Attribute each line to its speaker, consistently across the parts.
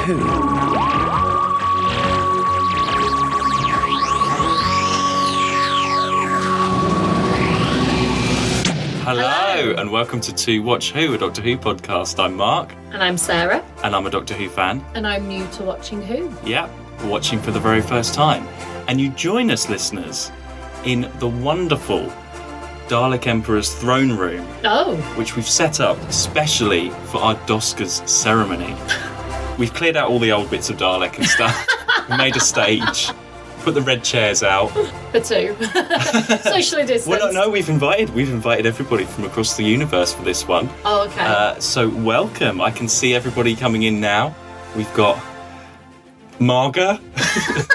Speaker 1: Who.
Speaker 2: Hello, and welcome to Watch Who, a Doctor Who podcast. I'm Mark.
Speaker 3: And I'm Sarah.
Speaker 2: And I'm a Doctor Who fan.
Speaker 3: And I'm new to watching Who.
Speaker 2: Yeah, watching for the very first time. And you join us, listeners, in the wonderful Dalek Emperor's throne room.
Speaker 3: Oh.
Speaker 2: Which we've set up especially for our Doscars ceremony. We've cleared out all the old bits of Dalek and stuff. We made a stage. Put the red chairs out.
Speaker 3: For two. Socially distanced.
Speaker 2: Well, no, we've invited everybody from across the universe for this one.
Speaker 3: Oh, okay.
Speaker 2: So welcome. I can see everybody coming in now. We've got Marga.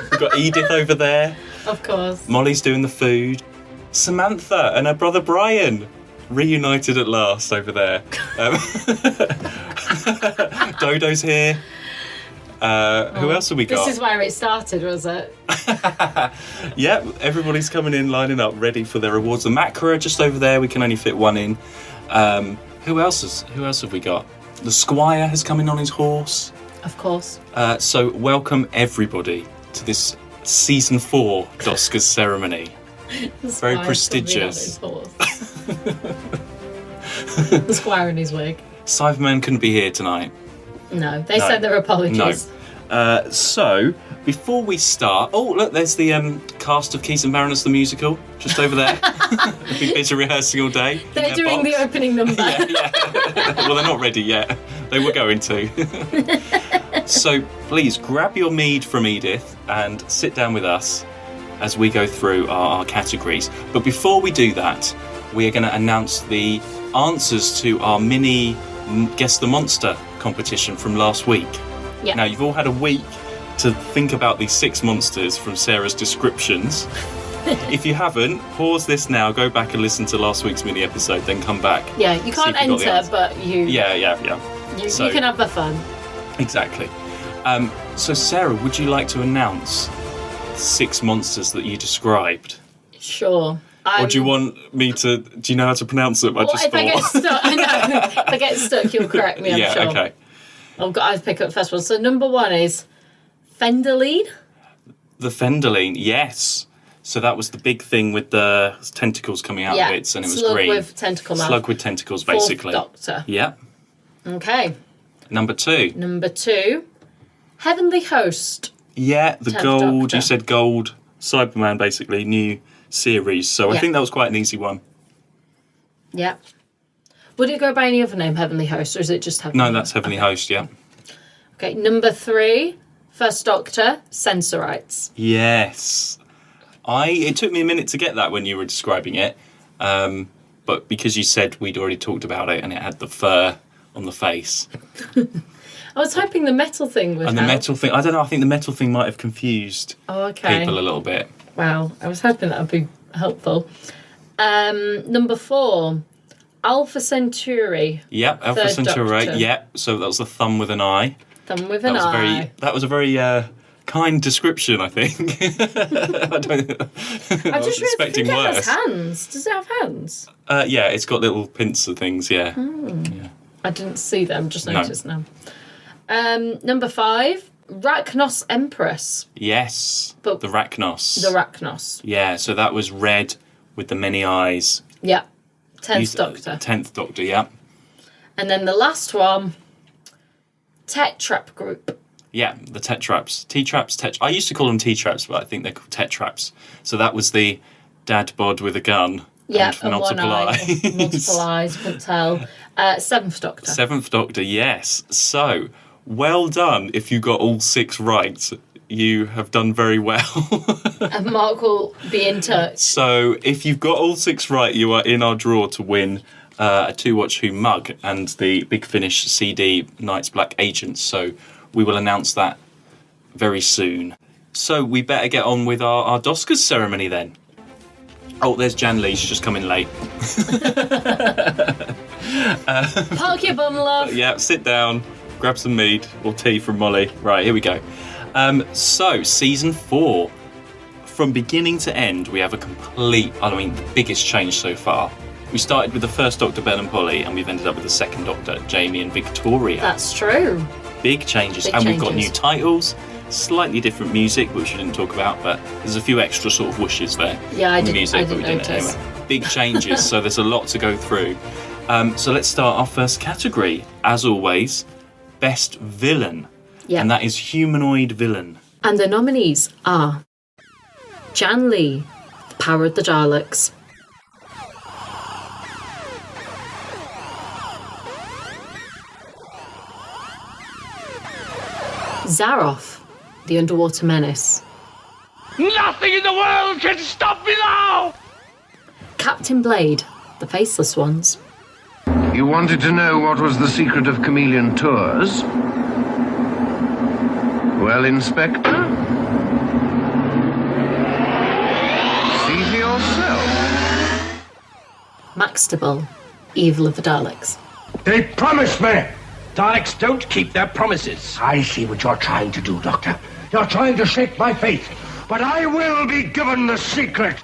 Speaker 2: We've got Edith over there.
Speaker 3: Of course.
Speaker 2: Molly's doing the food. Samantha and her brother Brian. Reunited at last over there. Dodo's here. Who else have we got?
Speaker 3: This is where it started, was it?
Speaker 2: Yeah, everybody's coming in, lining up, ready for their awards. The Macra just over there. We can only fit one in. Who else have we got? The Squire has come in on his horse.
Speaker 3: Of course.
Speaker 2: So welcome everybody to this season 4 Doscars ceremony. Very prestigious.
Speaker 3: The Squire in his wig.
Speaker 2: Cyberman couldn't be here tonight.
Speaker 3: No, they sent their apologies.
Speaker 2: No. So, before we start... Oh, look, there's the cast of Keith and Baroness the musical, just over there. They've been busy rehearsing all day.
Speaker 3: They're doing the opening number.
Speaker 2: Yeah. Well, they're not ready yet. They were going to. So, please, grab your mead from Edith and sit down with us as we go through our categories. But before we do that, we are going to announce the answers to our mini Guess the Monster competition from last week.
Speaker 3: Yeah.
Speaker 2: Now, you've all had a week to think about these 6 monsters from Sarah's descriptions. If you haven't, pause this now, go back and listen to last week's mini episode, then come back.
Speaker 3: Yeah, you can't enter, but you...
Speaker 2: Yeah.
Speaker 3: You can have the fun.
Speaker 2: Exactly. So, Sarah, would you like to announce the 6 monsters that you described?
Speaker 3: Sure.
Speaker 2: Or do you want me to... Do you know how to pronounce them?
Speaker 3: I get stuck, I know. If I get stuck, you'll correct me, I'm sure.
Speaker 2: Yeah, okay.
Speaker 3: I've got to pick up the first one. So number 1 is Fendaline.
Speaker 2: The Fendaline, yes. So that was the big thing with the tentacles coming out of it, and it was green.
Speaker 3: Slug with tentacle mouth.
Speaker 2: Slug with tentacles, basically.
Speaker 3: Fourth Doctor.
Speaker 2: Yeah.
Speaker 3: Okay.
Speaker 2: Number 2.
Speaker 3: Number 2, Heavenly Host.
Speaker 2: Yeah, the gold.
Speaker 3: Doctor.
Speaker 2: You said gold. Cyberman, basically, new series. So I think that was quite an easy one.
Speaker 3: Yeah. Would it go by any other name, Heavenly Host, or is it just Heavenly Host?
Speaker 2: No, that's Heavenly Host, yeah.
Speaker 3: Okay, number 3, First Doctor, Sensorites.
Speaker 2: Yes. It took me a minute to get that when you were describing it, but because you said we'd already talked about it and it had the fur on the face.
Speaker 3: I was hoping the metal thing would
Speaker 2: And
Speaker 3: help.
Speaker 2: the metal thing, I don't know, I think the metal thing might have confused people a little bit.
Speaker 3: Wow, I was hoping that would be helpful. Number 4, Alpha Centauri.
Speaker 2: Yep, Alpha
Speaker 3: Third
Speaker 2: Centauri.
Speaker 3: Doctor.
Speaker 2: Yep, so that was the thumb with an eye.
Speaker 3: Thumb with an eye.
Speaker 2: That was a very kind description, I think. I was expecting worse.
Speaker 3: It has hands. Does it have hands?
Speaker 2: Yeah, it's got little pincer things, yeah. Yeah.
Speaker 3: I didn't see them, just noticed now. Number 5, Rachnos Empress.
Speaker 2: Yes,
Speaker 3: But
Speaker 2: the Rachnos.
Speaker 3: The Rachnos.
Speaker 2: Yeah, so that was red with the many eyes.
Speaker 3: Yeah. 10th Doctor.
Speaker 2: 10th Doctor, yeah.
Speaker 3: And then the last one, Tetrap Group.
Speaker 2: Yeah, the Tetraps. T-Traps, I used to call them T-Traps, but I think they're called Tetraps. So that was the dad bod with a gun.
Speaker 3: Yeah,
Speaker 2: and multiple
Speaker 3: one eye.
Speaker 2: eyes.
Speaker 3: Multiple eyes, couldn't tell. 7th Doctor.
Speaker 2: 7th Doctor, yes. So, well done if you got all 6 right. You have done very well.
Speaker 3: And Mark will be in touch.
Speaker 2: So, if you've got all 6 right, you are in our draw to win a 2 Watch Who mug and the Big Finish CD Night's Black Agents. So, we will announce that very soon. So, we better get on with our Doscars ceremony then. Oh, there's Jan Lee. She's just come in late.
Speaker 3: Park your bum, love.
Speaker 2: Yeah, sit down, grab some mead or tea from Molly. Right, here we go. So, season 4. From beginning to end, we have the biggest change so far. We started with the first Doctor, Ben and Polly, and we've ended up with the second Doctor, Jamie and Victoria.
Speaker 3: That's true.
Speaker 2: Big changes.
Speaker 3: Big
Speaker 2: and we've got
Speaker 3: changes.
Speaker 2: new titles, slightly different music, which we didn't talk about, but there's a few extra sort of whooshes there.
Speaker 3: Yeah, I
Speaker 2: in the
Speaker 3: didn't-
Speaker 2: music,
Speaker 3: I
Speaker 2: but we
Speaker 3: didn't
Speaker 2: didn't
Speaker 3: notice.
Speaker 2: anyway. Big changes, so there's a lot to go through. So let's start our first category. As always, best villain.
Speaker 3: Yeah.
Speaker 2: And that is humanoid villain.
Speaker 3: And the nominees are Jan Lee, the Power of the Daleks. Zaroff, the Underwater Menace.
Speaker 1: Nothing in the world can stop me now!
Speaker 3: Captain Blade, the Faceless Ones.
Speaker 4: You wanted to know what was the secret of chameleon tours? Well, Inspector? See for yourself.
Speaker 3: Maxtable, Evil of the Daleks.
Speaker 1: They promised me! Daleks don't keep their promises.
Speaker 5: I see what you're trying to do, Doctor. You're trying to shake my faith. But I will be given the secret.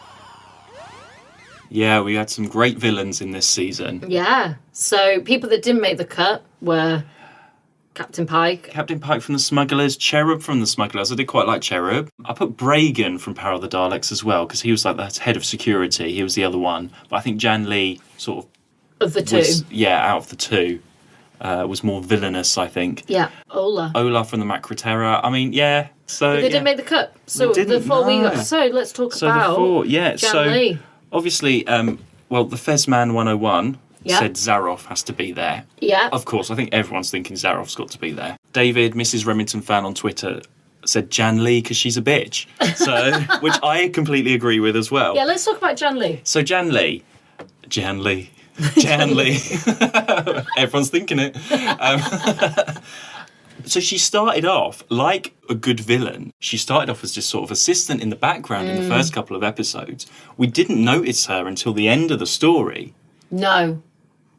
Speaker 2: Yeah, we had some great villains in this season.
Speaker 3: Yeah, so people that didn't make the cut were Captain Pike.
Speaker 2: Captain Pike from the Smugglers, Cherub from the Smugglers. I did quite like Cherub. I put Bragan from Power of the Daleks as well, because he was like the head of security. He was the other one. But I think Jan Lee sort
Speaker 3: Of the
Speaker 2: of
Speaker 3: two.
Speaker 2: was, out of the two, was more villainous, I think.
Speaker 3: Yeah, Ola.
Speaker 2: Ola from the Macroterra. I mean, yeah. So
Speaker 3: They didn't make the cut. So
Speaker 2: They didn't,
Speaker 3: before we
Speaker 2: no.
Speaker 3: got. So let's talk
Speaker 2: So
Speaker 3: about
Speaker 2: the four,
Speaker 3: Jan
Speaker 2: so
Speaker 3: Lee.
Speaker 2: obviously, well, the Fezman 101
Speaker 3: Yeah.
Speaker 2: said Zaroff has to be there.
Speaker 3: Yeah.
Speaker 2: Of course, I think everyone's thinking Zaroff's got to be there. David, Mrs. Remington fan on Twitter, said Jan Lee because she's a bitch. So, which I completely agree with as well.
Speaker 3: Yeah, let's talk about Jan Lee.
Speaker 2: So Jan Lee. Everyone's thinking it. So she started off like a good villain. She started off as just sort of assistant in the background in the first couple of episodes. We didn't notice her until the end of the story.
Speaker 3: No.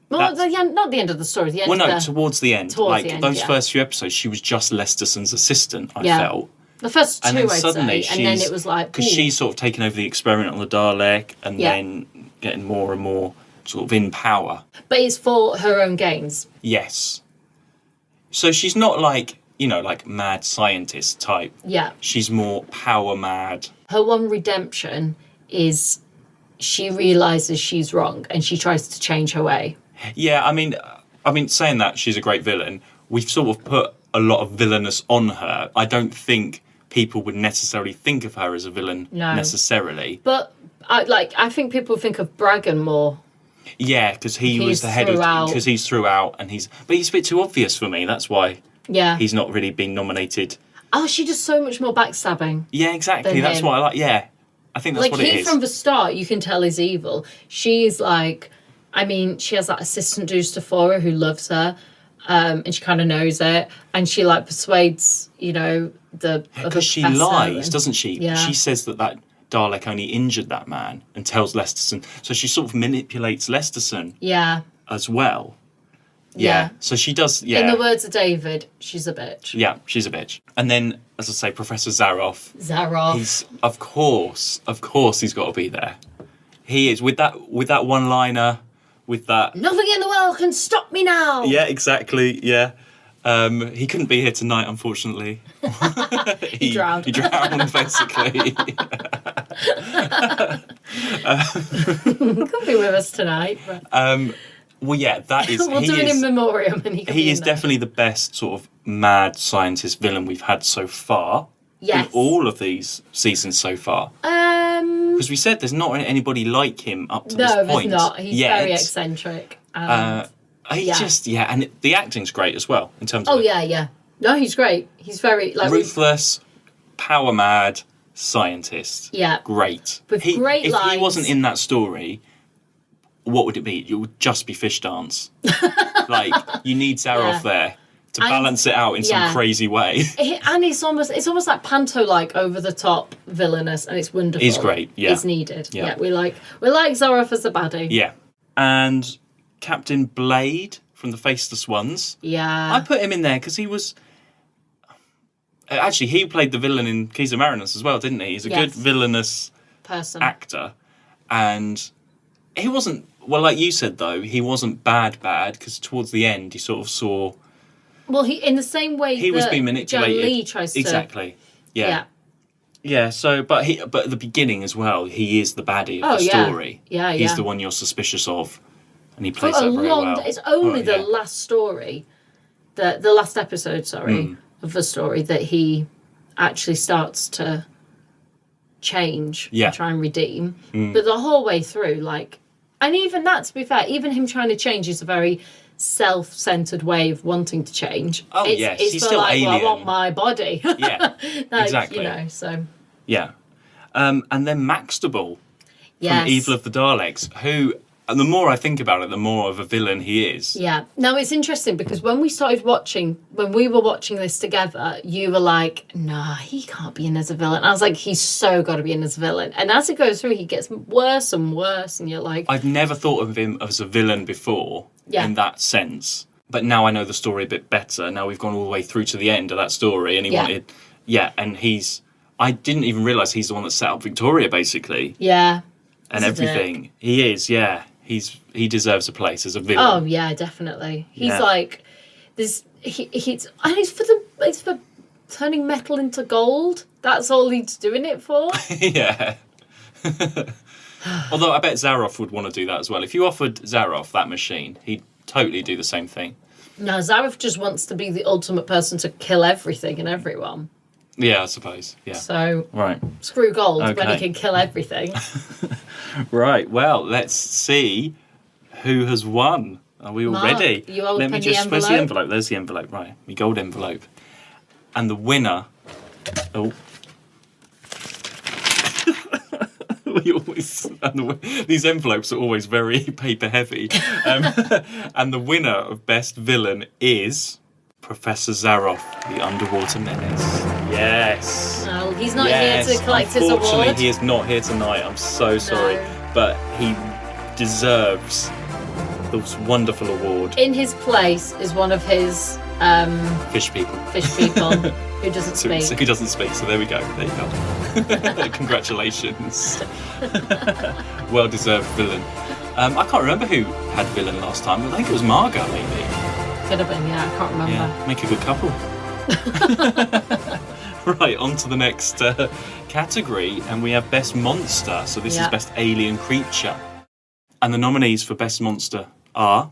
Speaker 3: Well, not the end of the story. The end
Speaker 2: Well,
Speaker 3: of
Speaker 2: no,
Speaker 3: the,
Speaker 2: towards the end.
Speaker 3: towards
Speaker 2: Like
Speaker 3: the end,
Speaker 2: those
Speaker 3: yeah.
Speaker 2: first few episodes, she was just Lesterson's assistant, I
Speaker 3: Yeah.
Speaker 2: felt.
Speaker 3: the first two,
Speaker 2: And then
Speaker 3: I'd
Speaker 2: suddenly
Speaker 3: say. And then it was like...
Speaker 2: because
Speaker 3: ooh.
Speaker 2: she's sort of taken over the experiment on the Dalek and
Speaker 3: Yeah.
Speaker 2: then getting more and more sort of in power.
Speaker 3: But it's for her own gains.
Speaker 2: Yes. So she's not like, like mad scientist type.
Speaker 3: Yeah.
Speaker 2: She's more power mad.
Speaker 3: Her one redemption is she realises she's wrong and she tries to change her way.
Speaker 2: Yeah, I mean, saying that she's a great villain, we've sort of put a lot of villainous on her. I don't think people would necessarily think of her as a villain
Speaker 3: No.
Speaker 2: necessarily.
Speaker 3: But I think people think of Bragan more.
Speaker 2: Yeah, because he was
Speaker 3: He's
Speaker 2: the head of
Speaker 3: throughout.
Speaker 2: because he's throughout and but he's a bit too obvious for me. That's why
Speaker 3: Yeah.
Speaker 2: he's not really been nominated.
Speaker 3: Oh, she does so much more backstabbing.
Speaker 2: Yeah, exactly.
Speaker 3: Than
Speaker 2: That's
Speaker 3: him.
Speaker 2: what I like. Yeah, I think that's
Speaker 3: Like
Speaker 2: what it
Speaker 3: he
Speaker 2: is.
Speaker 3: from the start, you can tell is evil. She's like, I mean, she has that assistant Dooster for her who loves her, and she kind of knows it, and she like persuades, the other
Speaker 2: Because she
Speaker 3: professor
Speaker 2: lies,
Speaker 3: and-
Speaker 2: doesn't she?
Speaker 3: Yeah.
Speaker 2: She says that Dalek only injured that man and tells Lesterson. So she sort of manipulates Lesterson
Speaker 3: Yeah.
Speaker 2: as well.
Speaker 3: Yeah.
Speaker 2: So she does. Yeah.
Speaker 3: In the words of David, she's a bitch.
Speaker 2: Yeah, she's a bitch. And then, as I say, Professor Zaroff.
Speaker 3: Zaroff.
Speaker 2: He's of course, he's got to be there. He is with that one-liner, with that.
Speaker 3: Nothing in the world can stop me now.
Speaker 2: Yeah, exactly. Yeah. He couldn't be here tonight, unfortunately. he
Speaker 3: drowned.
Speaker 2: He drowned, basically.
Speaker 3: Could be with us tonight. But
Speaker 2: Well, yeah, that is.
Speaker 3: we'll
Speaker 2: he
Speaker 3: do it
Speaker 2: is,
Speaker 3: in memoriam, and he can be
Speaker 2: he is
Speaker 3: in there.
Speaker 2: definitely the best sort of mad scientist villain we've had so far.
Speaker 3: Yes.
Speaker 2: In all of these seasons so far. Because we said there's not anybody like him up to this
Speaker 3: No,
Speaker 2: point.
Speaker 3: there's not. He's
Speaker 2: yet.
Speaker 3: very eccentric.
Speaker 2: He
Speaker 3: yeah.
Speaker 2: just, and the acting's great as well in terms of
Speaker 3: Oh yeah. No, he's great. He's very like
Speaker 2: ruthless, power mad scientist.
Speaker 3: Yeah.
Speaker 2: Great.
Speaker 3: With great
Speaker 2: if
Speaker 3: lines.
Speaker 2: he wasn't in that story, what would it be? It would just be Fish Dance. Like, you need Zaroff
Speaker 3: Yeah.
Speaker 2: there to
Speaker 3: And-
Speaker 2: balance it out in some
Speaker 3: yeah.
Speaker 2: crazy way.
Speaker 3: And it's almost like Panto like over the top villainous, and it's wonderful.
Speaker 2: It's great, yeah.
Speaker 3: It's needed.
Speaker 2: Yeah.
Speaker 3: Yeah, we like Zaroff as a baddie.
Speaker 2: Yeah. And Captain Blade from the Faceless Ones.
Speaker 3: Yeah.
Speaker 2: I put him in there because he was... Actually, he played the villain in Keys of Marinus as well, didn't he? He's a good
Speaker 3: Yes.
Speaker 2: villainous
Speaker 3: Person.
Speaker 2: actor. And he wasn't... Well, like you said, though, he wasn't bad, because towards the end, you sort of saw...
Speaker 3: Well, he in the same way
Speaker 2: he was being
Speaker 3: Jet
Speaker 2: manipulated.
Speaker 3: Li tries to
Speaker 2: Exactly. Yeah. So, but at the beginning as well, he is the baddie of the story.
Speaker 3: Yeah.
Speaker 2: He's the one you're suspicious of, and he
Speaker 3: For
Speaker 2: plays
Speaker 3: a
Speaker 2: that very
Speaker 3: long.
Speaker 2: well.
Speaker 3: It's only the
Speaker 2: Yeah.
Speaker 3: last story, the last episode, of the story that he actually starts to change and try and redeem. But the whole way through, like, and even that, to be fair, even him trying to change is a very self-centered way of wanting to change.
Speaker 2: Oh, yes,
Speaker 3: it's
Speaker 2: he's
Speaker 3: for
Speaker 2: still
Speaker 3: like,
Speaker 2: alien.
Speaker 3: well, I want my body.
Speaker 2: Yeah,
Speaker 3: like,
Speaker 2: exactly.
Speaker 3: You know, so
Speaker 2: Yeah. And then Maxtable
Speaker 3: yes.
Speaker 2: from Evil of the Daleks, who, and the more I think about it, the more of a villain he is.
Speaker 3: Yeah. Now, it's interesting because when we were watching this together, you were like, nah, he can't be in as a villain. I was like, he's so got to be in as a villain. And as it goes through, he gets worse and worse. And you're like...
Speaker 2: I've never thought of him as a villain before in that sense. But now I know the story a bit better. Now we've gone all the way through to the end of that story. And he wanted... Yeah, and he's... I didn't even realise he's the one that set up Victoria, basically.
Speaker 3: Yeah.
Speaker 2: And everything. He is, yeah. He deserves a place as a villain.
Speaker 3: Oh yeah, definitely. He's like this. He's for turning metal into gold. That's all he's doing it for.
Speaker 2: Yeah. Although I bet Zaroff would want to do that as well. If you offered Zaroff that machine, he'd totally do the same thing.
Speaker 3: No, Zaroff just wants to be the ultimate person to kill everything and everyone.
Speaker 2: Yeah, I suppose. Yeah.
Speaker 3: So
Speaker 2: right.
Speaker 3: Screw gold when he can kill everything.
Speaker 2: Right. Well, let's see who has won. Are we all
Speaker 3: Mark,
Speaker 2: ready?
Speaker 3: you open
Speaker 2: Let me just.
Speaker 3: the
Speaker 2: Where's the
Speaker 3: envelope?
Speaker 2: envelope? There's the envelope. Right. My gold envelope. And the winner. Oh. We always. These envelopes are always very paper heavy. And the winner of best villain is Professor Zaroff, the Underwater Menace. Yes.
Speaker 3: No, he's not here to collect his award.
Speaker 2: Unfortunately, he is not here tonight. I'm so sorry.
Speaker 3: No.
Speaker 2: But he deserves this wonderful award.
Speaker 3: In his place is one of his
Speaker 2: Fish people.
Speaker 3: who doesn't speak.
Speaker 2: So he doesn't speak, so there we go. There you go. Congratulations. Well-deserved villain. I can't remember who had villain last time. I think it was Margot, maybe.
Speaker 3: Could have been, I can't remember.
Speaker 2: Yeah, make a good couple. Right, on to the next category, and we have Best Monster. So this is Best Alien Creature. And the nominees for Best Monster are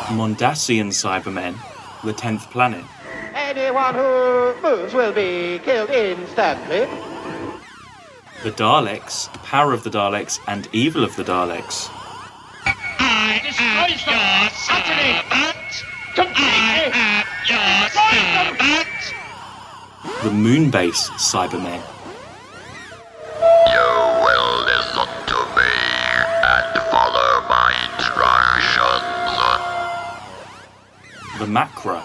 Speaker 2: Mondasian Cybermen, the 10th Planet.
Speaker 6: Anyone who moves will be killed instantly.
Speaker 2: The Daleks, Power of the Daleks, and Evil of the Daleks.
Speaker 5: I destroys them utterly, completely. Destroys them.
Speaker 2: The Moonbase Cybermen.
Speaker 7: You will listen to me and follow my instructions.
Speaker 2: The Macra.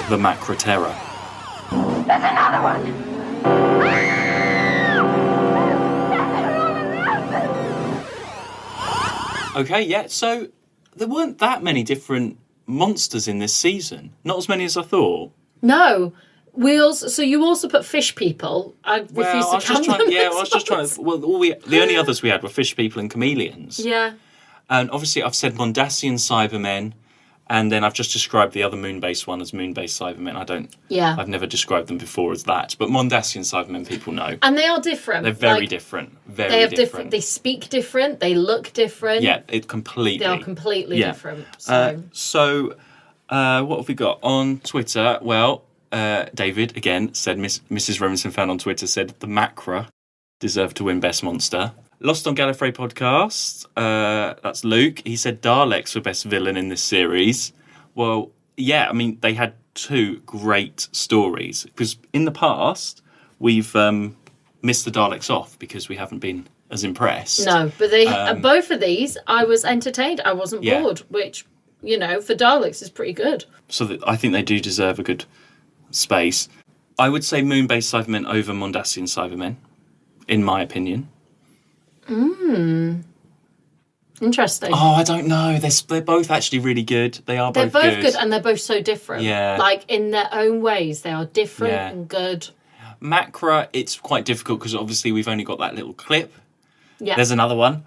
Speaker 2: The Macra Terror.
Speaker 8: There's another one.
Speaker 2: Okay, yeah, so there weren't that many different monsters in this season. Not as many as I thought.
Speaker 3: No. So you also put fish people. I refuse to count them.
Speaker 2: I was just trying to... Well, the only others we had were fish people and chameleons.
Speaker 3: Yeah.
Speaker 2: And obviously I've said Mondasian Cybermen, and then I've just described the other moon-based one as moon-based Cybermen. I've never described them before as that, but Mondasian Cybermen people know.
Speaker 3: And they are different.
Speaker 2: They're very different.
Speaker 3: They have different. They speak different. They look different.
Speaker 2: Yeah, completely.
Speaker 3: They are completely different.
Speaker 2: So what have we got on Twitter? Well, David again said Mrs. Robinson fan on Twitter said the Macra deserved to win Best Monster. Lost on Gallifrey podcast. That's Luke. He said Daleks were best villain in this series. Well, yeah, I mean they had two great stories because in the past we've missed the Daleks off because we haven't been as impressed.
Speaker 3: No, but they both of these I was entertained. I wasn't bored, which for Daleks is pretty good.
Speaker 2: So I think they do deserve a good space. I would say Moon-based Cybermen over Mondasian Cybermen, in my opinion.
Speaker 3: Interesting.
Speaker 2: Oh, I don't know. They're both actually really good. They're both
Speaker 3: good, and they're both so different.
Speaker 2: Yeah.
Speaker 3: Like in their own ways, they are different and good.
Speaker 2: Macra, it's quite difficult because obviously we've only got that little clip.
Speaker 3: Yeah.
Speaker 2: There's another one.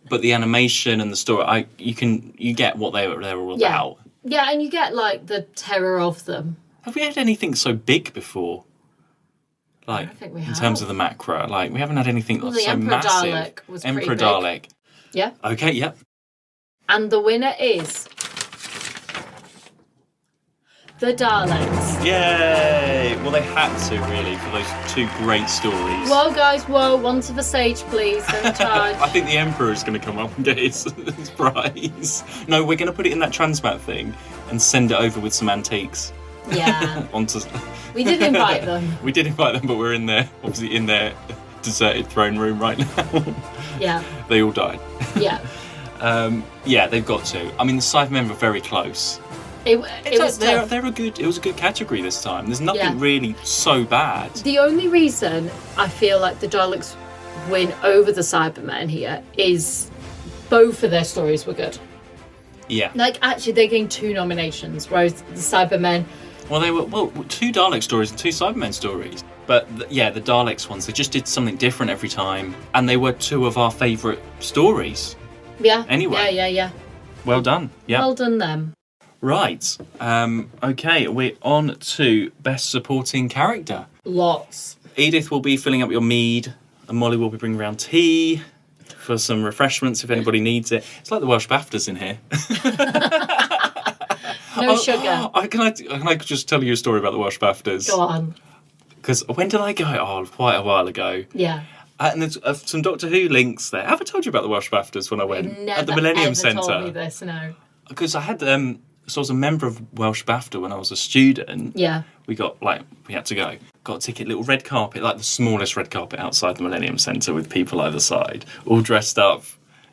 Speaker 2: But the animation and the story, you get what they were all about.
Speaker 3: Yeah, and you get like the terror of them.
Speaker 2: Have we had anything so big before? Like,
Speaker 3: I don't think we
Speaker 2: in
Speaker 3: have.
Speaker 2: terms of the macro, like we haven't had anything
Speaker 3: Well, the
Speaker 2: so
Speaker 3: Emperor
Speaker 2: massive.
Speaker 3: Dalek was
Speaker 2: Emperor
Speaker 3: pretty big.
Speaker 2: Dalek.
Speaker 3: Yeah.
Speaker 2: Okay, yep.
Speaker 3: And the winner is the Daleks.
Speaker 2: Yay! Well, they had to, really, for those two great stories.
Speaker 3: Whoa, guys, whoa, one to the stage, please. They're in charge.
Speaker 2: I think the Emperor is going to come up and get his prize. No, we're going to put it in that transmat thing and send it over with some antiques.
Speaker 3: Yeah.
Speaker 2: Onto...
Speaker 3: We did invite them.
Speaker 2: We did invite them, but we're in there, obviously in their deserted throne room right now.
Speaker 3: Yeah.
Speaker 2: They all died.
Speaker 3: Yeah.
Speaker 2: Yeah, they've got to. I mean, the Cybermen were very close.
Speaker 3: It was tough.
Speaker 2: It was a good category this time. There's nothing
Speaker 3: Yeah.
Speaker 2: really so bad.
Speaker 3: The only reason I feel like the Daleks win over the Cybermen here is both of their stories were good.
Speaker 2: Yeah.
Speaker 3: Like, actually, they gained 2 nominations, whereas the Cybermen...
Speaker 2: Well, they were 2 Dalek stories and 2 Cybermen stories. But the Daleks ones, they just did something different every time, and they were 2 of our favourite stories.
Speaker 3: Yeah.
Speaker 2: Anyway.
Speaker 3: Yeah.
Speaker 2: Well done. Yeah.
Speaker 3: Well done, them.
Speaker 2: Right. Okay, we're on to Best Supporting Character.
Speaker 3: Lots.
Speaker 2: Edith will be filling up your mead, and Molly will be bringing around tea for some refreshments if anybody needs it. It's like the Welsh BAFTAs in here.
Speaker 3: No sugar.
Speaker 2: Can I just tell you a story about the Welsh BAFTAs?
Speaker 3: Go on.
Speaker 2: Because when did I go? Oh, quite a while ago.
Speaker 3: Yeah.
Speaker 2: And there's some Doctor Who links there. Have I told you about the Welsh BAFTAs when I went?
Speaker 3: You've never
Speaker 2: at the Millennium
Speaker 3: ever
Speaker 2: Centre?
Speaker 3: told me this, no.
Speaker 2: Because I had so I was a member of Welsh BAFTA when I was a student.
Speaker 3: Yeah.
Speaker 2: We had to go. Got a ticket, little red carpet, like the smallest red carpet outside the Millennium Centre with people either side, all dressed up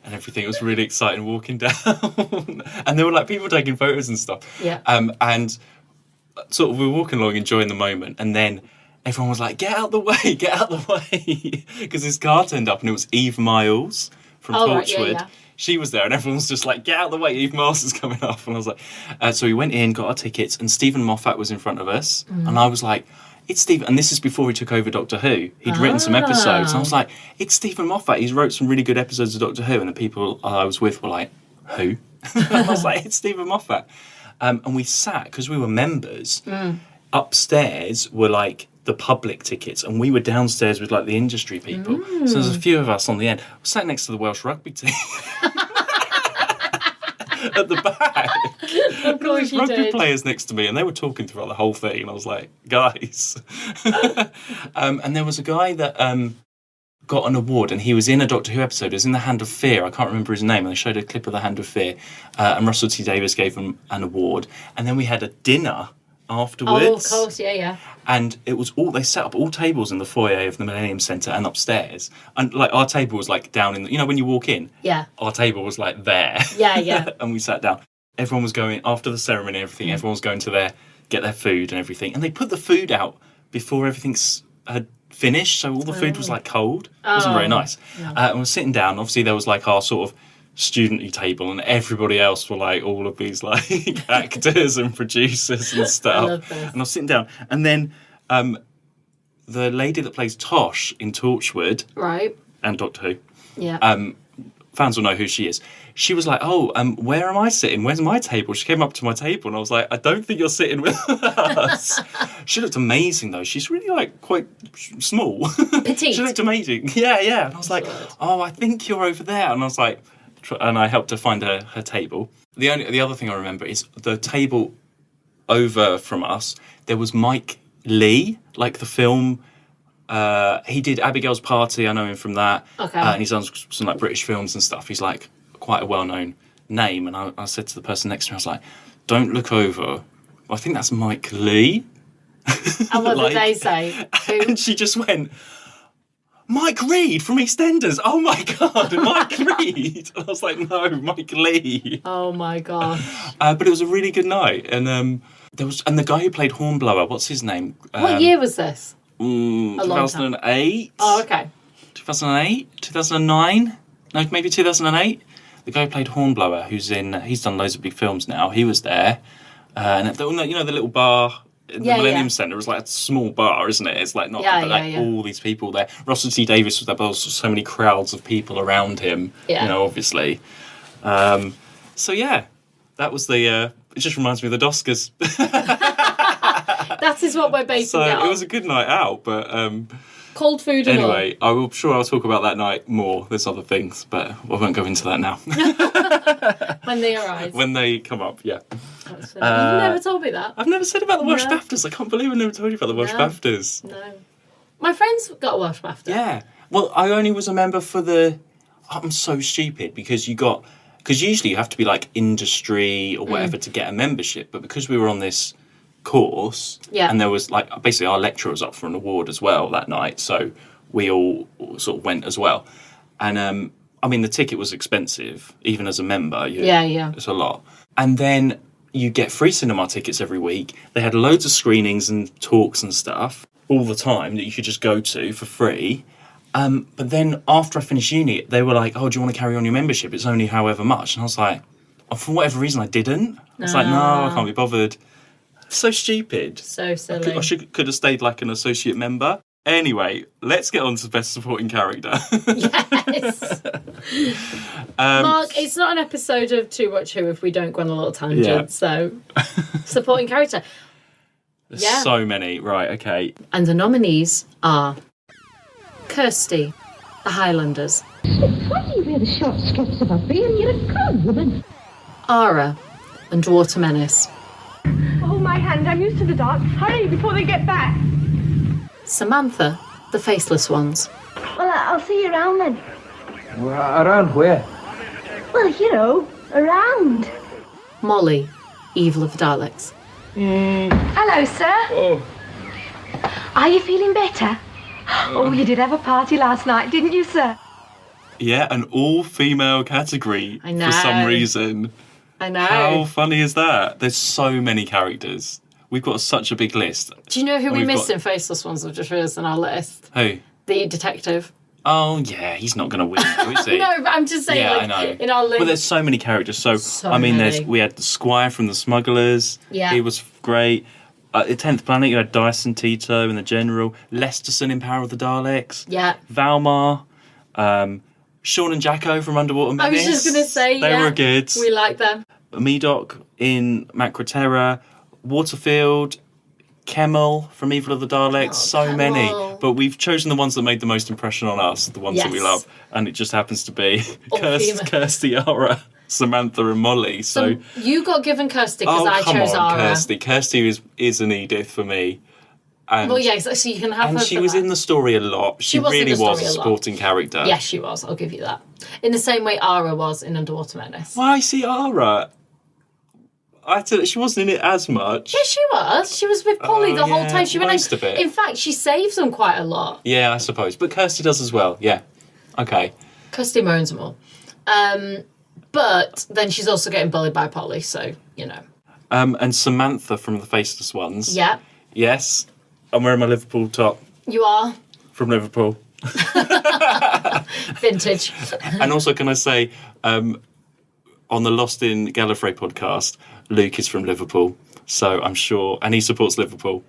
Speaker 2: and everything. It was really exciting walking down. And there were like people taking photos and stuff.
Speaker 3: Yeah.
Speaker 2: And sort of we were walking along enjoying the moment, and then everyone was like, get out the way. Because this car turned up and it was Eve Miles from Torchwood.
Speaker 3: Right, yeah.
Speaker 2: She was there and everyone was just like, get out the way, Eve Miles is coming off. And I was like, so we went in, got our tickets, and Stephen Moffat was in front of us. And I was like, it's Stephen, and this is before he took over Doctor Who. He'd written some episodes. And I was like, it's Stephen Moffat. He's wrote some really good episodes of Doctor Who. And the people I was with were like, who? And I was like, it's Stephen Moffat. And we sat, because we were members, upstairs were like the public tickets, and we were downstairs with like the industry people. So there's a few of us on the end. We sat next to the Welsh rugby team. At the back.
Speaker 3: Of course you
Speaker 2: rugby
Speaker 3: did.
Speaker 2: players next to me, and they were talking throughout the whole thing, and I was like, guys. And there was a guy that got an award, and he was in a Doctor Who episode. It was in The Hand of Fear. I can't remember his name, and they showed a clip of The Hand of Fear, and Russell T Davies gave him an award. And then we had a dinner afterwards.
Speaker 3: Oh, of course, yeah.
Speaker 2: And it was they set up all tables in the foyer of the Millennium Centre and upstairs. And like our table was like down in when you walk in?
Speaker 3: Yeah.
Speaker 2: Our table was like there.
Speaker 3: Yeah.
Speaker 2: And we sat down. Everyone was going, after the ceremony and everything, everyone was going to get their food and everything. And they put the food out before everything had finished, so all the food was like cold. It wasn't very nice.
Speaker 3: No.
Speaker 2: And we're sitting down. Obviously, there was like our sort of student-y table, and everybody else were like all of these like actors and producers and stuff.
Speaker 3: I love this.
Speaker 2: And I was sitting down, and then the lady that plays Tosh in Torchwood,
Speaker 3: Right.
Speaker 2: and Doctor Who,
Speaker 3: Yeah.
Speaker 2: fans will know who she is. She was like, where am I sitting? Where's my table? She came up to my table and I was like, I don't think you're sitting with us. She looked amazing though. She's really like quite small.
Speaker 3: Petite.
Speaker 2: She looked amazing. Yeah. And I was like, I think you're over there. And I was like, and I helped her find her table. The other thing I remember is the table over from us, there was Mike Lee, like the film. He did Abigail's Party, I know him from that.
Speaker 3: Okay.
Speaker 2: And he's done some like British films and stuff. He's like quite a well-known name. And I said to the person next to me, I was like, don't look over. I think that's Mike Lee.
Speaker 3: And what did they say?
Speaker 2: And she just went, Mike Reed from EastEnders. Oh my God, Mike Reed. And I was like, no, Mike Lee.
Speaker 3: Oh my gosh.
Speaker 2: But it was a really good night. And the guy who played Hornblower, what's his name?
Speaker 3: What year was this?
Speaker 2: A long 2008.
Speaker 3: Oh, okay.
Speaker 2: 2008? 2009? No, maybe 2008. The guy who played Hornblower, he's done loads of big films now. He was there. And the little bar in the
Speaker 3: Yeah,
Speaker 2: Millennium
Speaker 3: yeah.
Speaker 2: Centre is like a small bar, isn't it? It's like not
Speaker 3: Yeah,
Speaker 2: but,
Speaker 3: yeah,
Speaker 2: like
Speaker 3: yeah.
Speaker 2: all these people there. Russell T Davies was there, but also so many crowds of people around him.
Speaker 3: Yeah.
Speaker 2: You know, obviously. So yeah, that was the. It just reminds me of the Doscars.
Speaker 3: That is what we're basing
Speaker 2: So
Speaker 3: it on.
Speaker 2: it was a good night out, but
Speaker 3: Cold food and
Speaker 2: anyway, I'll talk about that night more. There's other things, but I won't go into that now.
Speaker 3: all. When they arise.
Speaker 2: When they come up, yeah.
Speaker 3: You've never told me that.
Speaker 2: I've never said about the Welsh
Speaker 3: No.
Speaker 2: BAFTAs. I can't believe I never told you about the Welsh
Speaker 3: No.
Speaker 2: BAFTAs.
Speaker 3: No. My friends got a Welsh BAFTA.
Speaker 2: Yeah. Well, I only was a member for the... I'm so stupid because usually you have to be like industry or whatever to get a membership, but because we were on this course and there was like basically our lecturer was up for an award as well that night, so we all sort of went as well. And I mean the ticket was expensive even as a member.
Speaker 3: Yeah.
Speaker 2: It's a lot. And then you get free cinema tickets every week. They had loads of screenings and talks and stuff all the time that you could just go to for free. But then after I finished uni, they were like, "Oh, do you want to carry on your membership? It's only however much." And I was like, for whatever reason, I didn't. I was like, "No, I can't be bothered." So stupid.
Speaker 3: So silly.
Speaker 2: I could have stayed like an associate member. Anyway, let's get on to best supporting character.
Speaker 3: Yes. Mark, it's not an episode of Too Much Who if we don't go on a little tangent.
Speaker 2: Yeah.
Speaker 3: So, supporting character.
Speaker 2: There's
Speaker 3: Yeah.
Speaker 2: so many. Right, okay.
Speaker 3: And the nominees are Kirsty, the Highlanders.
Speaker 8: Why do you wear the short skirts of a bear? You're a good woman.
Speaker 3: Ara, Underwater Menace.
Speaker 9: Hold my hand, I'm used to the dark. Hurry before they get back.
Speaker 3: Samantha, the Faceless Ones.
Speaker 8: Well, I'll see you around then.
Speaker 1: Around where?
Speaker 8: Well, you know, around.
Speaker 3: Molly, Evil of the Daleks.
Speaker 8: Hello, sir.
Speaker 1: Oh.
Speaker 8: Are you feeling better? Oh, you did have a party last night, didn't you, sir?
Speaker 2: Yeah, an all-female category
Speaker 3: I know.
Speaker 2: for some reason.
Speaker 3: I know.
Speaker 2: How funny is that? There's so many characters. We've got such a big list.
Speaker 3: Do you know who we
Speaker 2: We've
Speaker 3: missed
Speaker 2: got-
Speaker 3: in Faceless Ones? I've just realised on our list.
Speaker 2: Who?
Speaker 3: The detective.
Speaker 2: Oh, yeah, he's not going to win, though, is he?
Speaker 3: No, but I'm just saying,
Speaker 2: Yeah,
Speaker 3: like,
Speaker 2: I know.
Speaker 3: in our list.
Speaker 2: Well, there's so many characters. So I mean,
Speaker 3: many.
Speaker 2: we had the Squire from the Smugglers.
Speaker 3: Yeah.
Speaker 2: He was great. At 10th Planet, you had Dyson Tito and the General. Lesterson in Power of the Daleks.
Speaker 3: Yeah.
Speaker 2: Valmar. Sean and Jacko from Underwater
Speaker 3: I
Speaker 2: Menace.
Speaker 3: was just going to say,
Speaker 2: They were good.
Speaker 3: We like them.
Speaker 2: Medoc in Macroterra. Waterfield. Kemmel from Evil of the Daleks. So
Speaker 3: Kemmel.
Speaker 2: many. But we've chosen the ones that made the most impression on us, the ones that we
Speaker 3: Yes.
Speaker 2: love. And it just happens to be
Speaker 3: All female.
Speaker 2: Kirsty, Ara, Samantha and Molly. So
Speaker 3: you got given Kirsty because I
Speaker 2: come
Speaker 3: chose
Speaker 2: on,
Speaker 3: Ara.
Speaker 2: Kirsty. Kirsty is an Edith for me. And,
Speaker 3: Well, yeah, so you can have
Speaker 2: and
Speaker 3: her
Speaker 2: she
Speaker 3: for
Speaker 2: was
Speaker 3: that.
Speaker 2: in the story a lot. She
Speaker 3: was in
Speaker 2: really
Speaker 3: the
Speaker 2: was
Speaker 3: story
Speaker 2: a
Speaker 3: a lot.
Speaker 2: supporting character.
Speaker 3: Yes, she was. I'll give you that. In the same way Ara was in Underwater Menace.
Speaker 2: Why see Ara? She wasn't in it as much.
Speaker 3: Yeah, she was. She was with Polly the whole
Speaker 2: yeah,
Speaker 3: time. She went
Speaker 2: most of it.
Speaker 3: In fact, she saves them quite a lot.
Speaker 2: Yeah, I suppose. But Kirsty does as well. Yeah. Okay.
Speaker 3: Kirsty moans them all. But then she's also getting bullied by Polly, so, you know.
Speaker 2: And Samantha from the Faceless Ones.
Speaker 3: Yeah,
Speaker 2: Yes. I'm wearing my Liverpool top
Speaker 3: you are.
Speaker 2: from Liverpool.
Speaker 3: Vintage.
Speaker 2: And also, can I say, on the Lost in Gallifrey podcast, Luke is from Liverpool. So I'm sure, and he supports Liverpool.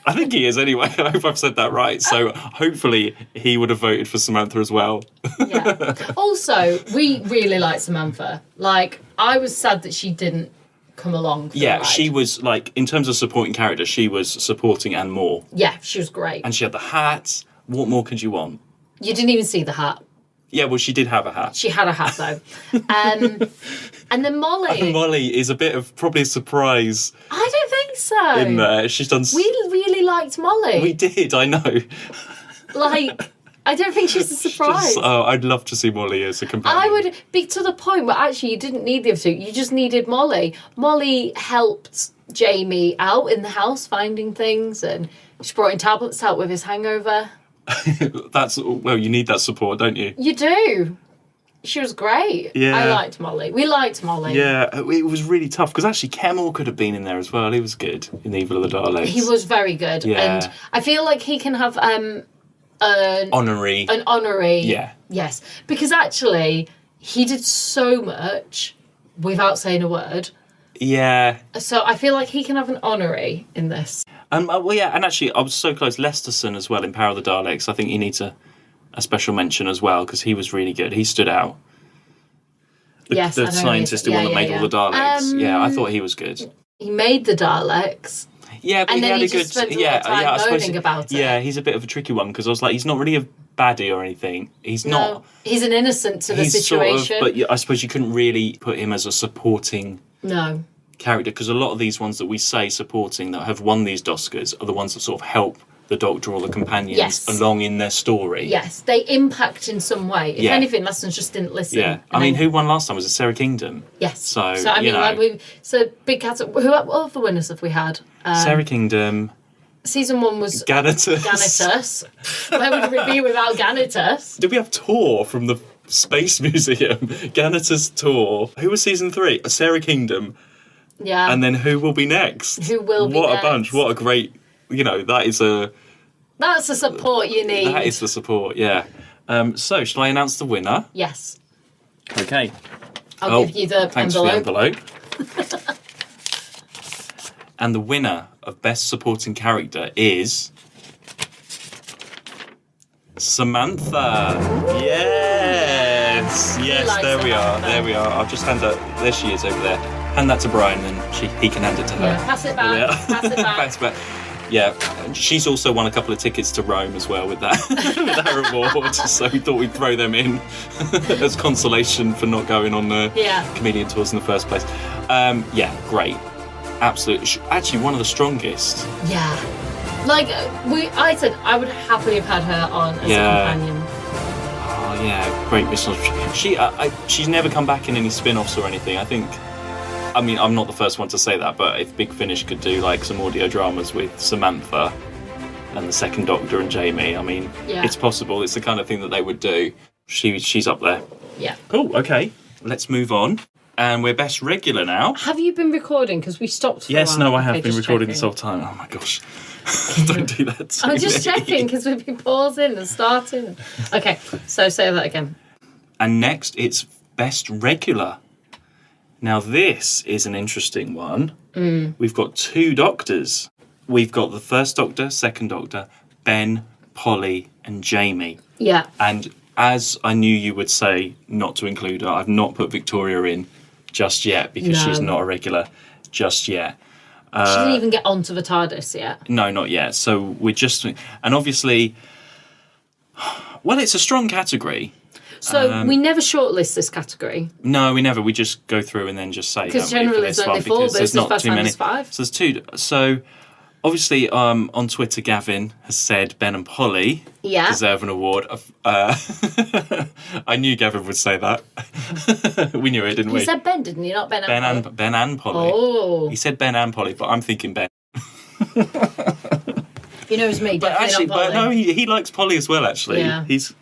Speaker 2: I think he is anyway. I hope I've said that right. So hopefully he would have voted for Samantha as well.
Speaker 3: Yeah. Also, we really like Samantha. Like, I was sad that she didn't come along for the
Speaker 2: Yeah,
Speaker 3: ride.
Speaker 2: she was like, in terms of supporting character, she was supporting and more.
Speaker 3: Yeah, she was great.
Speaker 2: And she had the hat. What more could you want?
Speaker 3: You didn't even see the hat.
Speaker 2: Yeah, well, she did have a hat.
Speaker 3: She had a hat, though. And then Molly.
Speaker 2: And Molly is a bit of probably a surprise
Speaker 3: I don't think so.
Speaker 2: in there. She's done.
Speaker 3: We really liked Molly.
Speaker 2: We did, I know.
Speaker 3: Like, I don't think she's a surprise.
Speaker 2: I'd love to see Molly as a companion.
Speaker 3: I would be to the point where actually you didn't need the other two. You just needed Molly. Molly helped Jamie out in the house finding things, and she brought in tablets to help with his hangover.
Speaker 2: Well, you need that support, don't you?
Speaker 3: You do. She was great.
Speaker 2: Yeah.
Speaker 3: I liked Molly. We liked Molly.
Speaker 2: Yeah, it was really tough because actually Kemmel could have been in there as well. He was good in Evil of the Daleks.
Speaker 3: He was very good.
Speaker 2: Yeah.
Speaker 3: And I feel like he can have an
Speaker 2: honorary. Yeah.
Speaker 3: Yes. Because actually, he did so much without saying a word.
Speaker 2: Yeah.
Speaker 3: So I feel like he can have an honorary in this.
Speaker 2: Well, yeah, and actually, I was so close. Lesterson as well in Power of the Daleks. I think he needs a special mention as well because he was really good. He stood out. The scientist who made all the Daleks. Yeah, I thought he was good.
Speaker 3: He made the Daleks.
Speaker 2: Yeah, but
Speaker 3: and
Speaker 2: he
Speaker 3: then
Speaker 2: had
Speaker 3: he
Speaker 2: a good.
Speaker 3: just spent a lot of time moaning about it.
Speaker 2: Yeah, he's a bit of a tricky one because I was like, he's not really a baddie or anything. He's not.
Speaker 3: He's an innocent to the situation.
Speaker 2: Sort of, but I suppose you couldn't really put him as a supporting.
Speaker 3: No.
Speaker 2: Character, because a lot of these ones that we say supporting that have won these Doscars are the ones that sort of help the Doctor or the companions along in their story.
Speaker 3: Yes, they impact in some way. If anything, Lessons just didn't listen.
Speaker 2: Yeah, I mean, who won last time? Was it Sarah Kingdom?
Speaker 3: Yes.
Speaker 2: So
Speaker 3: I mean, big cats. What other winners have we had?
Speaker 2: Sarah Kingdom.
Speaker 3: Season 1 was
Speaker 2: Ganatus.
Speaker 3: Where would we be without Ganatus?
Speaker 2: Did we have Tor from the Space Museum? Ganatus Tor. Who was season 3? Sarah Kingdom.
Speaker 3: Yeah.
Speaker 2: And then who will be next?
Speaker 3: Who will be next?
Speaker 2: What a bunch. What a great, that's
Speaker 3: the support you need.
Speaker 2: That is the support, yeah. So, shall I announce the winner?
Speaker 3: Yes.
Speaker 2: Okay.
Speaker 3: I'll give you the
Speaker 2: thanks
Speaker 3: envelope.
Speaker 2: For the envelope. And the winner of Best Supporting Character is... Samantha. Yes. Yes, there we are. There we are. I'll just hand that. There she is over there. Hand that to Brian, and he can hand it to her.
Speaker 3: Yeah, pass it back.
Speaker 2: Yeah.
Speaker 3: Pass it back.
Speaker 2: Pass it back. Yeah, she's also won a couple of tickets to Rome as well with that with that award. So we thought we'd throw them in as consolation for not going on the comedian tours in the first place. Yeah, great, absolutely. Actually, one of the strongest.
Speaker 3: Yeah, like I said, I would happily have had her on as a companion.
Speaker 2: Oh yeah, great misunderstanding. She's never come back in any spin-offs or anything. I mean, I'm not the first one to say that, but if Big Finish could do like some audio dramas with Samantha and the Second Doctor and Jamie, I mean, it's possible. It's the kind of thing that they would do. She's up there.
Speaker 3: Yeah.
Speaker 2: Cool. Okay, let's move on. And we're Best Regular now.
Speaker 3: Have you been recording? Because we stopped.
Speaker 2: Yes, no, I have been recording this whole time. Oh my gosh. Don't do that to
Speaker 3: I'm just checking because we've been pausing and starting. Okay, so say that again.
Speaker 2: And next, it's Best Regular. Now, this is an interesting one. We've got 2 Doctors. We've got the First Doctor, Second Doctor, Ben, Polly, and Jamie.
Speaker 3: Yeah.
Speaker 2: And as I knew you would say not to include her, I've not put Victoria in just yet because she's not a regular just yet.
Speaker 3: She didn't even get onto the TARDIS yet.
Speaker 2: No, not yet. So we're just... And obviously... Well, it's a strong category.
Speaker 3: So we never shortlist this category.
Speaker 2: No, we never. We just go through and then just say.
Speaker 3: Because generally there's only 4, but
Speaker 2: there's not too many.
Speaker 3: 5.
Speaker 2: So there's 2. So obviously, on Twitter, Gavin has said Ben and Polly deserve an award. I knew Gavin would say that. We knew it, didn't we?
Speaker 3: He said Ben, didn't he? Not Ben and Polly.
Speaker 2: Ben and Polly.
Speaker 3: Oh.
Speaker 2: He said Ben and Polly, but I'm thinking Ben.
Speaker 3: You know, it's me.
Speaker 2: But actually, he likes Polly as well. Actually,
Speaker 3: yeah.
Speaker 2: He's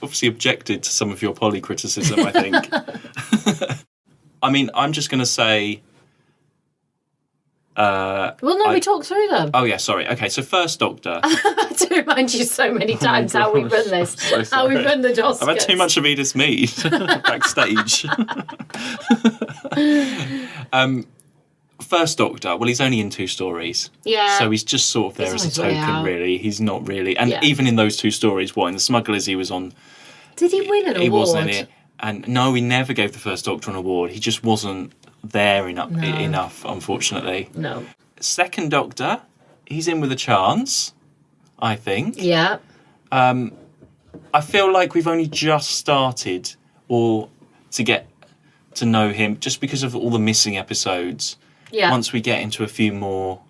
Speaker 2: obviously objected to some of your Polly criticism. I think. I mean, I'm just going to say.
Speaker 3: We talked through them.
Speaker 2: Oh yeah, sorry. Okay, so First Doctor.
Speaker 3: I had to remind you so many times how we run this, how we run the Doscars.
Speaker 2: I've had too much of Edith's mead backstage. First Doctor, well, he's only in 2 stories.
Speaker 3: Yeah.
Speaker 2: So he's just sort of there as a token, really. He's not really. And even in those 2 stories, in the Smugglers, he was on.
Speaker 3: Did he win an award?
Speaker 2: He wasn't in it. And no, he never gave the First Doctor an award. He just wasn't there enough, unfortunately.
Speaker 3: No.
Speaker 2: Second Doctor, he's in with a chance, I think.
Speaker 3: Yeah.
Speaker 2: I feel like we've only just started to get to know him just because of all the missing episodes.
Speaker 3: Yeah.
Speaker 2: Once we get into a few more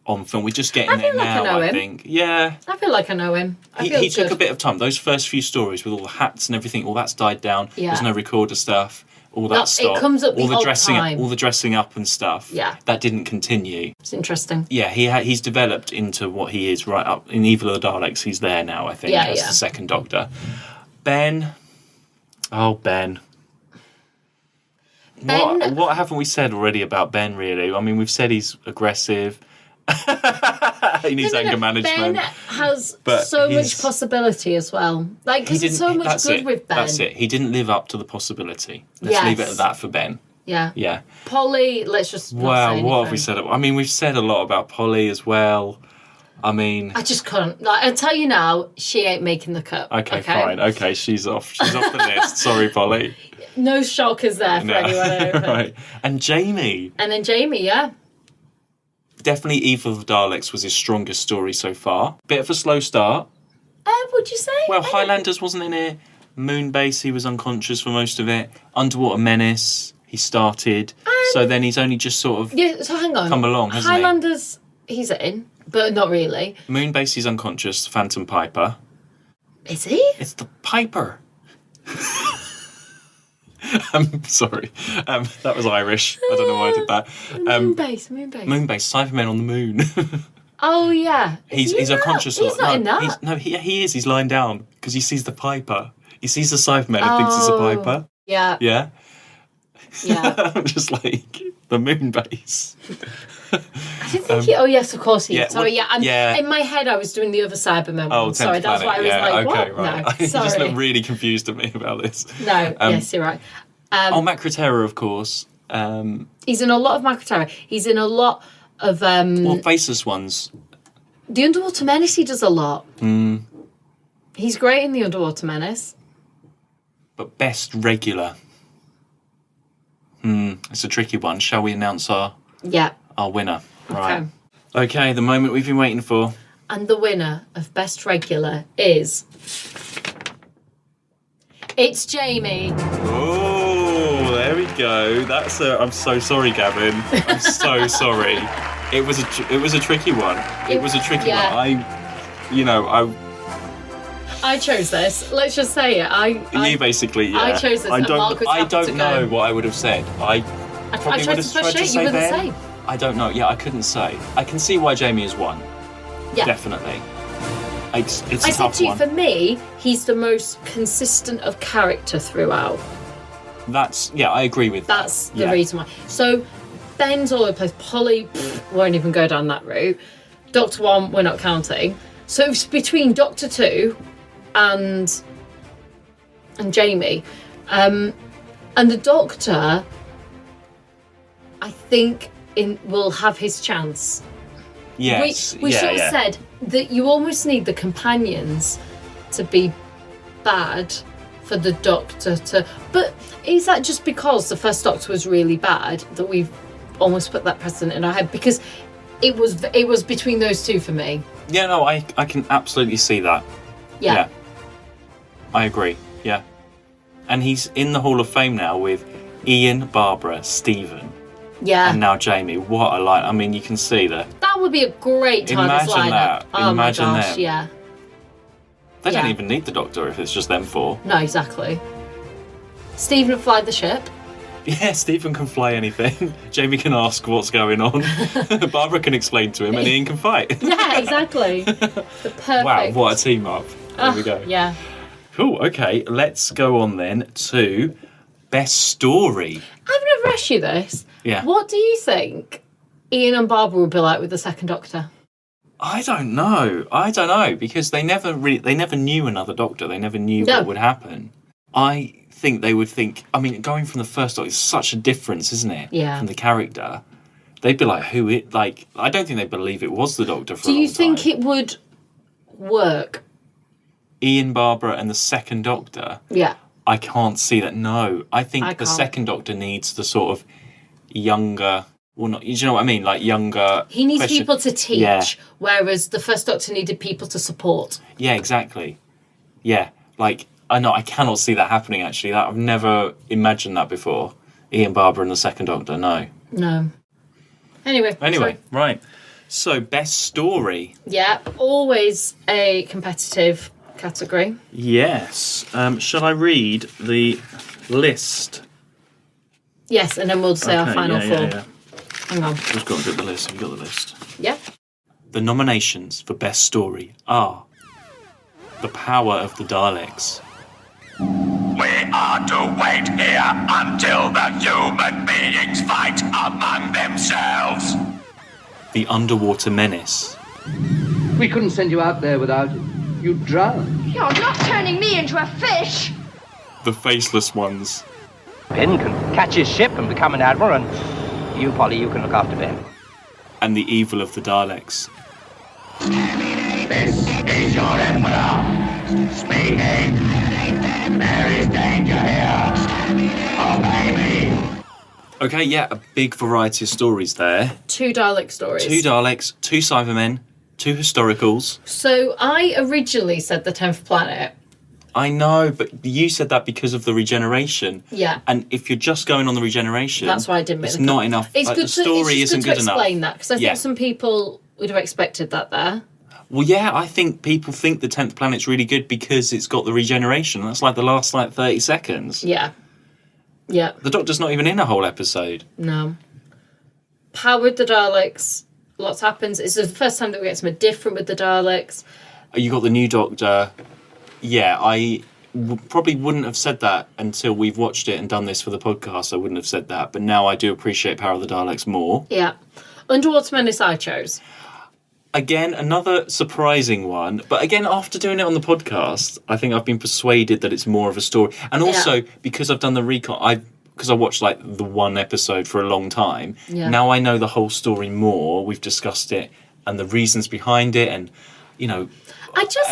Speaker 2: on film, we're just getting there now, I think. Yeah.
Speaker 3: I feel like I know him.
Speaker 2: He took a bit of time. Those first few stories with all the hats and everything, all that's died down. Yeah. There's no recorder stuff. All that stuff.
Speaker 3: It comes up
Speaker 2: all the
Speaker 3: dressing
Speaker 2: time. All the dressing up and stuff.
Speaker 3: Yeah.
Speaker 2: That didn't continue.
Speaker 3: It's interesting.
Speaker 2: Yeah, he's developed into what he is right up in Evil of the Daleks. He's there now, I think, as the Second Doctor. Ben. Oh, Ben. What haven't we said already about Ben, really? I mean, we've said he's aggressive. He needs anger management.
Speaker 3: Ben has so much possibility as well. Like, because there's so much good with Ben.
Speaker 2: That's it. He didn't live up to the possibility. Let's leave it at that for Ben.
Speaker 3: Yeah.
Speaker 2: Yeah.
Speaker 3: Polly, let's just not say
Speaker 2: Wow,
Speaker 3: anything.
Speaker 2: what have we said? I mean, we've said a lot about Polly as well. I mean...
Speaker 3: I just couldn't. Like, I'll tell you now, she ain't making the cut.
Speaker 2: Okay, fine. Okay, she's off. She's off the list. Sorry, Polly.
Speaker 3: No shockers there for anyone.
Speaker 2: Right. And Jamie.
Speaker 3: And then Jamie, yeah.
Speaker 2: Definitely Evil of the Daleks was his strongest story so far. Bit of a slow start.
Speaker 3: Would you say?
Speaker 2: Well, Highlanders wasn't in it. Moonbase, he was unconscious for most of it. Underwater Menace, he started. So then he's only just sort of
Speaker 3: so hang on.
Speaker 2: come along, hasn't
Speaker 3: Highlanders, he's in, but not really.
Speaker 2: he? Moonbase, he's unconscious. Phantom Piper.
Speaker 3: Is he?
Speaker 2: It's the Piper. I'm sorry. That was Irish. I don't know why I did that.
Speaker 3: Moonbase.
Speaker 2: Moonbase, Cybermen on the moon.
Speaker 3: Oh, yeah.
Speaker 2: He's unconscious.
Speaker 3: He's not in that.
Speaker 2: He is. He's lying down because he sees the Piper. He sees the Cybermen and thinks it's a Piper.
Speaker 3: Yeah.
Speaker 2: Yeah?
Speaker 3: Yeah.
Speaker 2: I'm just like, the Moonbase.
Speaker 3: I didn't think oh, yes, of course he is. Sorry,
Speaker 2: yeah.
Speaker 3: In my head, I was doing the other Cybermen
Speaker 2: Oh,
Speaker 3: one. Sorry, that's why I was like,
Speaker 2: okay,
Speaker 3: what?
Speaker 2: right.
Speaker 3: No,
Speaker 2: You
Speaker 3: sorry.
Speaker 2: just look really confused at me about this.
Speaker 3: No, yes, you're right.
Speaker 2: Matt Cratera, of course.
Speaker 3: He's in a lot of Macroterra. He's in a lot of...
Speaker 2: Well, Faceless Ones.
Speaker 3: The Underwater Menace, he does a lot. He's great in the Underwater Menace.
Speaker 2: But best regular. It's a tricky one. Shall we announce our winner? Right. Okay, the moment we've been waiting for.
Speaker 3: And the winner of Best Regular is... It's Jamie.
Speaker 2: Oh, there we go. I'm so sorry, Gavin. I'm so sorry. It was a tricky one. It was a tricky one.
Speaker 3: I chose this. Let's just say it. I
Speaker 2: basically, yeah.
Speaker 3: I chose this.
Speaker 2: I
Speaker 3: Mark was happy
Speaker 2: don't
Speaker 3: to
Speaker 2: know
Speaker 3: go.
Speaker 2: what I would have said. I probably
Speaker 3: tried
Speaker 2: would
Speaker 3: to
Speaker 2: have
Speaker 3: push
Speaker 2: tried to
Speaker 3: it.
Speaker 2: say
Speaker 3: You wouldn't
Speaker 2: Ben.
Speaker 3: say.
Speaker 2: I don't know. Yeah, I couldn't say. I can see why Jamie has won.
Speaker 3: Yeah.
Speaker 2: Definitely. It's a
Speaker 3: I said
Speaker 2: tough
Speaker 3: to you,
Speaker 2: one.
Speaker 3: for me, he's the most consistent of character throughout.
Speaker 2: I agree with that.
Speaker 3: That's the reason why. So, Ben's all over the place. Polly won't even go down that route. Doctor 1, we're not counting. So it's between Doctor 2 and Jamie. And the Doctor, I think, will have his chance.
Speaker 2: Yes.
Speaker 3: We sort of said that you almost need the companions to be bad for the Doctor to... But is that just because the first Doctor was really bad that we've almost put that precedent in our head? Because it was between those two for me.
Speaker 2: Yeah, no, I can absolutely see that.
Speaker 3: Yeah.
Speaker 2: I agree, yeah. And he's in the Hall of Fame now with Ian, Barbara, Stephen,
Speaker 3: Yeah.
Speaker 2: and now Jamie. What a line. I mean, you can see that.
Speaker 3: That would be a great TARDIS
Speaker 2: Imagine
Speaker 3: lineup.
Speaker 2: that.
Speaker 3: Oh
Speaker 2: Imagine
Speaker 3: my gosh,
Speaker 2: them.
Speaker 3: yeah.
Speaker 2: They don't
Speaker 3: Yeah.
Speaker 2: even need the Doctor if it's just them four.
Speaker 3: No, exactly. Stephen would fly the ship.
Speaker 2: Yeah, Stephen can fly anything. Jamie can ask what's going on. Barbara can explain to him, and Ian can fight.
Speaker 3: Yeah, exactly. The perfect.
Speaker 2: Wow, what a team up. There we go.
Speaker 3: Yeah.
Speaker 2: Cool, okay, let's go on then to Best Story.
Speaker 3: I've never asked you this.
Speaker 2: Yeah.
Speaker 3: What do you think Ian and Barbara would be like with the second Doctor?
Speaker 2: I don't know, because they never knew another Doctor. They never knew what would happen. I think they would think, I mean, going from the first Doctor is such a difference, isn't it?
Speaker 3: Yeah.
Speaker 2: From the character. They'd be like, I don't think they believe it was the Doctor for a
Speaker 3: Do
Speaker 2: long
Speaker 3: you think
Speaker 2: time.
Speaker 3: it would work?
Speaker 2: Ian, Barbara and the second Doctor?
Speaker 3: Yeah.
Speaker 2: I can't see that, no. I think the
Speaker 3: can't.
Speaker 2: second Doctor needs the sort of younger... Well, not, do you know what I mean? Like younger...
Speaker 3: He needs people to teach,
Speaker 2: Yeah.
Speaker 3: whereas the first Doctor needed people to support.
Speaker 2: Yeah, exactly. Yeah, like, I cannot see that happening, actually. I've never imagined that before. Ian, Barbara and the second Doctor, no.
Speaker 3: No. Anyway,
Speaker 2: right. So, Best Story.
Speaker 3: Yeah, always a competitive category.
Speaker 2: Yes. Shall I read the list?
Speaker 3: Yes, and then we'll say our final four.
Speaker 2: Yeah.
Speaker 3: Hang on.
Speaker 2: Just got to get the list. Have you got the list?
Speaker 3: Yeah.
Speaker 2: The nominations for Best Story are The Power of the Daleks,
Speaker 7: We are to wait here until the human beings fight among themselves.
Speaker 2: The Underwater Menace,
Speaker 10: We couldn't send you out there without it. You'd drown.
Speaker 9: You're not turning me into a fish!
Speaker 2: The Faceless Ones,
Speaker 6: Ben can catch his ship and become an admiral, and you, Polly, you can look after Ben.
Speaker 2: And the evil of the Daleks.
Speaker 7: This is your Emperor. Speaking. There is danger here. Obey me.
Speaker 2: Okay, yeah, a big variety of stories there.
Speaker 3: 2 Dalek stories.
Speaker 2: 2 Daleks, 2 Cybermen, 2 historicals.
Speaker 3: So I originally said the 10th planet.
Speaker 2: I know, but you said that because of the regeneration.
Speaker 3: Yeah.
Speaker 2: And if you're just going on the regeneration,
Speaker 3: That's why I didn't make
Speaker 2: it's
Speaker 3: the
Speaker 2: not enough.
Speaker 3: It's good
Speaker 2: the story isn't good enough.
Speaker 3: to explain that, because I
Speaker 2: Yeah.
Speaker 3: think some people would have expected that there.
Speaker 2: Well, yeah, I think people think the 10th planet's really good because it's got the regeneration. That's like the last 30 seconds.
Speaker 3: Yeah. Yeah.
Speaker 2: The Doctor's not even in a whole episode.
Speaker 3: No. Powered the Daleks. Lots happens. It's the first time that we get something different with the Daleks.
Speaker 2: You got the new Doctor. Yeah, I probably wouldn't have said that until we've watched it and done this for the podcast. I wouldn't have said that. But now I do appreciate Power of the Daleks more.
Speaker 3: Yeah. Underwater Menace I chose.
Speaker 2: Again, another surprising one. But again, after doing it on the podcast, I think I've been persuaded that it's more of a story. And also, because I've done the recon, because I watched the one episode for a long time, now I know the whole story more. We've discussed it and the reasons behind it, and,
Speaker 3: I just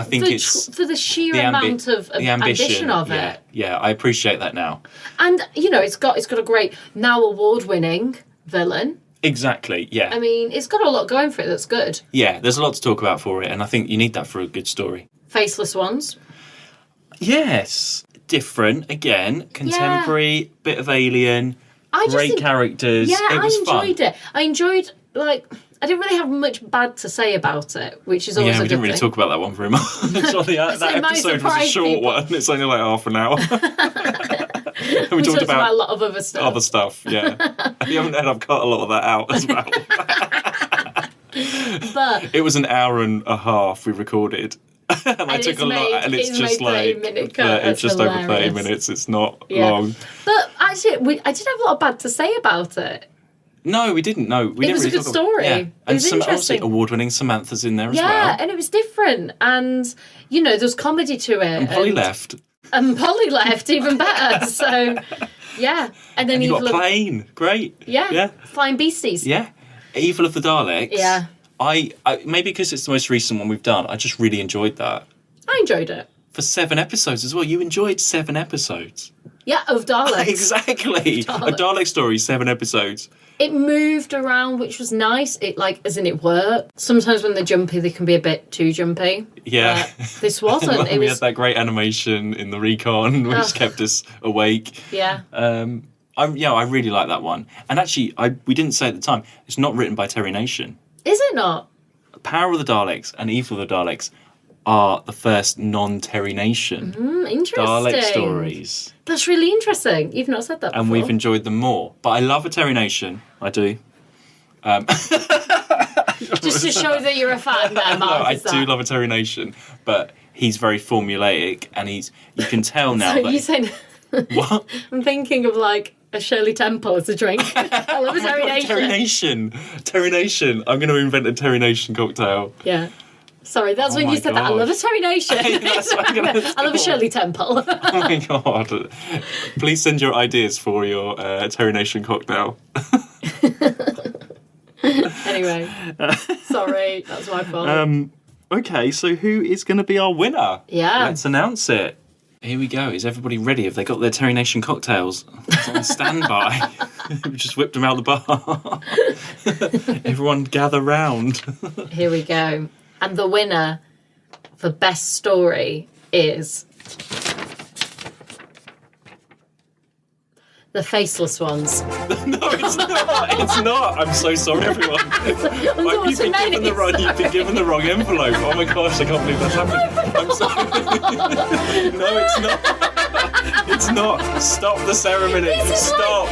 Speaker 3: think
Speaker 2: it's
Speaker 3: for the sheer amount of
Speaker 2: the
Speaker 3: ambition of it.
Speaker 2: Yeah, I appreciate that now.
Speaker 3: And, it's got a great, now award-winning villain.
Speaker 2: Exactly, yeah.
Speaker 3: I mean, it's got a lot going for it that's good.
Speaker 2: Yeah, there's a lot to talk about for it, and I think you need that for a good story.
Speaker 3: Faceless Ones.
Speaker 2: Yes. Different, again, contemporary, bit of Alien, great characters.
Speaker 3: Yeah,
Speaker 2: it was
Speaker 3: I enjoyed it. I enjoyed, I didn't really have much bad to say about it, which is always a good thing.
Speaker 2: Yeah, we didn't really talk about that one very much. That episode was a short one. It's only half an hour. we talked about
Speaker 3: a lot of other stuff.
Speaker 2: Yeah. You haven't heard I've cut a lot of that out as well.
Speaker 3: But
Speaker 2: it was an hour and a half we recorded. and I took a lot, and it's just it's just over 30 minutes. It's not long.
Speaker 3: But actually, I did have a lot bad to say about it.
Speaker 2: No, we didn't. No, we didn't.
Speaker 3: It was a good story.
Speaker 2: Yeah.
Speaker 3: And
Speaker 2: And
Speaker 3: was interesting.
Speaker 2: Award-winning Samantha's in there as well.
Speaker 3: Yeah, and it was different, and there's comedy to it.
Speaker 2: And Polly left.
Speaker 3: And Polly left, even better. So, yeah, and then
Speaker 2: you got a plane. Great.
Speaker 3: Yeah. Flying beasties.
Speaker 2: Yeah. Evil of the Daleks.
Speaker 3: Yeah.
Speaker 2: I maybe because it's the most recent one we've done, I just really enjoyed that.
Speaker 3: I enjoyed it.
Speaker 2: For 7 episodes as well. You enjoyed 7 episodes.
Speaker 3: Yeah, of Daleks.
Speaker 2: Exactly. A Dalek story, 7 episodes.
Speaker 3: It moved around, which was nice. It it worked. Sometimes when they're jumpy, they can be a bit too jumpy.
Speaker 2: Yeah.
Speaker 3: This wasn't.
Speaker 2: We had that great animation in the recon, which kept us awake.
Speaker 3: Yeah.
Speaker 2: I really like that one. And actually, we didn't say at the time, it's not written by Terry Nation.
Speaker 3: Is it not?
Speaker 2: Power of the Daleks and Evil of the Daleks are the first non-Terry Nation
Speaker 3: interesting.
Speaker 2: Dalek stories.
Speaker 3: That's really interesting. You've not said that before.
Speaker 2: And we've enjoyed them more. But I love a Terry Nation. I do.
Speaker 3: Just to show that you're a fan there, Mark.
Speaker 2: No, I do love a Terry Nation. But he's very formulaic, and you can tell now that...
Speaker 3: You saying...
Speaker 2: What?
Speaker 3: I'm thinking of a Shirley Temple as a drink. I love a Terry Nation.
Speaker 2: Terry Nation. Terry Nation. I'm going to invent a Terry Nation cocktail.
Speaker 3: Yeah. Sorry, that's when you said that. I love a Terry Nation. I love a Shirley Temple.
Speaker 2: Oh my God. Please send your ideas for your Terry Nation cocktail.
Speaker 3: Anyway. Sorry, that's my fault.
Speaker 2: Okay, so who is going to be our winner?
Speaker 3: Yeah.
Speaker 2: Let's announce it. Here we go. Is everybody ready? Have they got their Terry Nation cocktails? It's on standby. We just whipped them out the bar. Everyone gather round.
Speaker 3: Here we go. And the winner for best story is The Faceless Ones.
Speaker 2: No, it's not. It's not. I'm so sorry, everyone. You've been given the wrong envelope. Oh my gosh, I can't believe that's happened. I'm sorry. No, it's not. It's not. Stop the ceremony. Stop.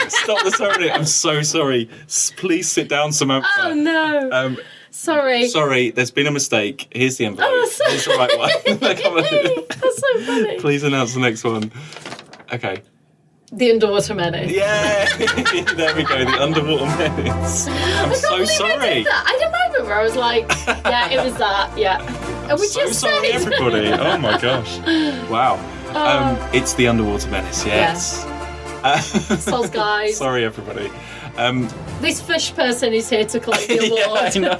Speaker 2: Stop the ceremony. I'm so sorry. Please sit down, Samantha.
Speaker 3: Oh no. Sorry.
Speaker 2: Sorry, there's been a mistake. Here's the envelope. Here's the right one.
Speaker 3: That's so funny.
Speaker 2: Please announce the next one. Okay.
Speaker 3: The Underwater Menace.
Speaker 2: Yeah! There we go, the Underwater Menace. I'm so sorry.
Speaker 3: I had a moment where I was like, yeah, it was that, yeah. And we
Speaker 2: so
Speaker 3: just
Speaker 2: sorry,
Speaker 3: said
Speaker 2: everybody. Oh my gosh. Wow. It's the Underwater Menace, yes.
Speaker 3: Soz guys.
Speaker 2: Sorry, everybody.
Speaker 3: This fish person is here to collect the award.
Speaker 2: Yeah, I know.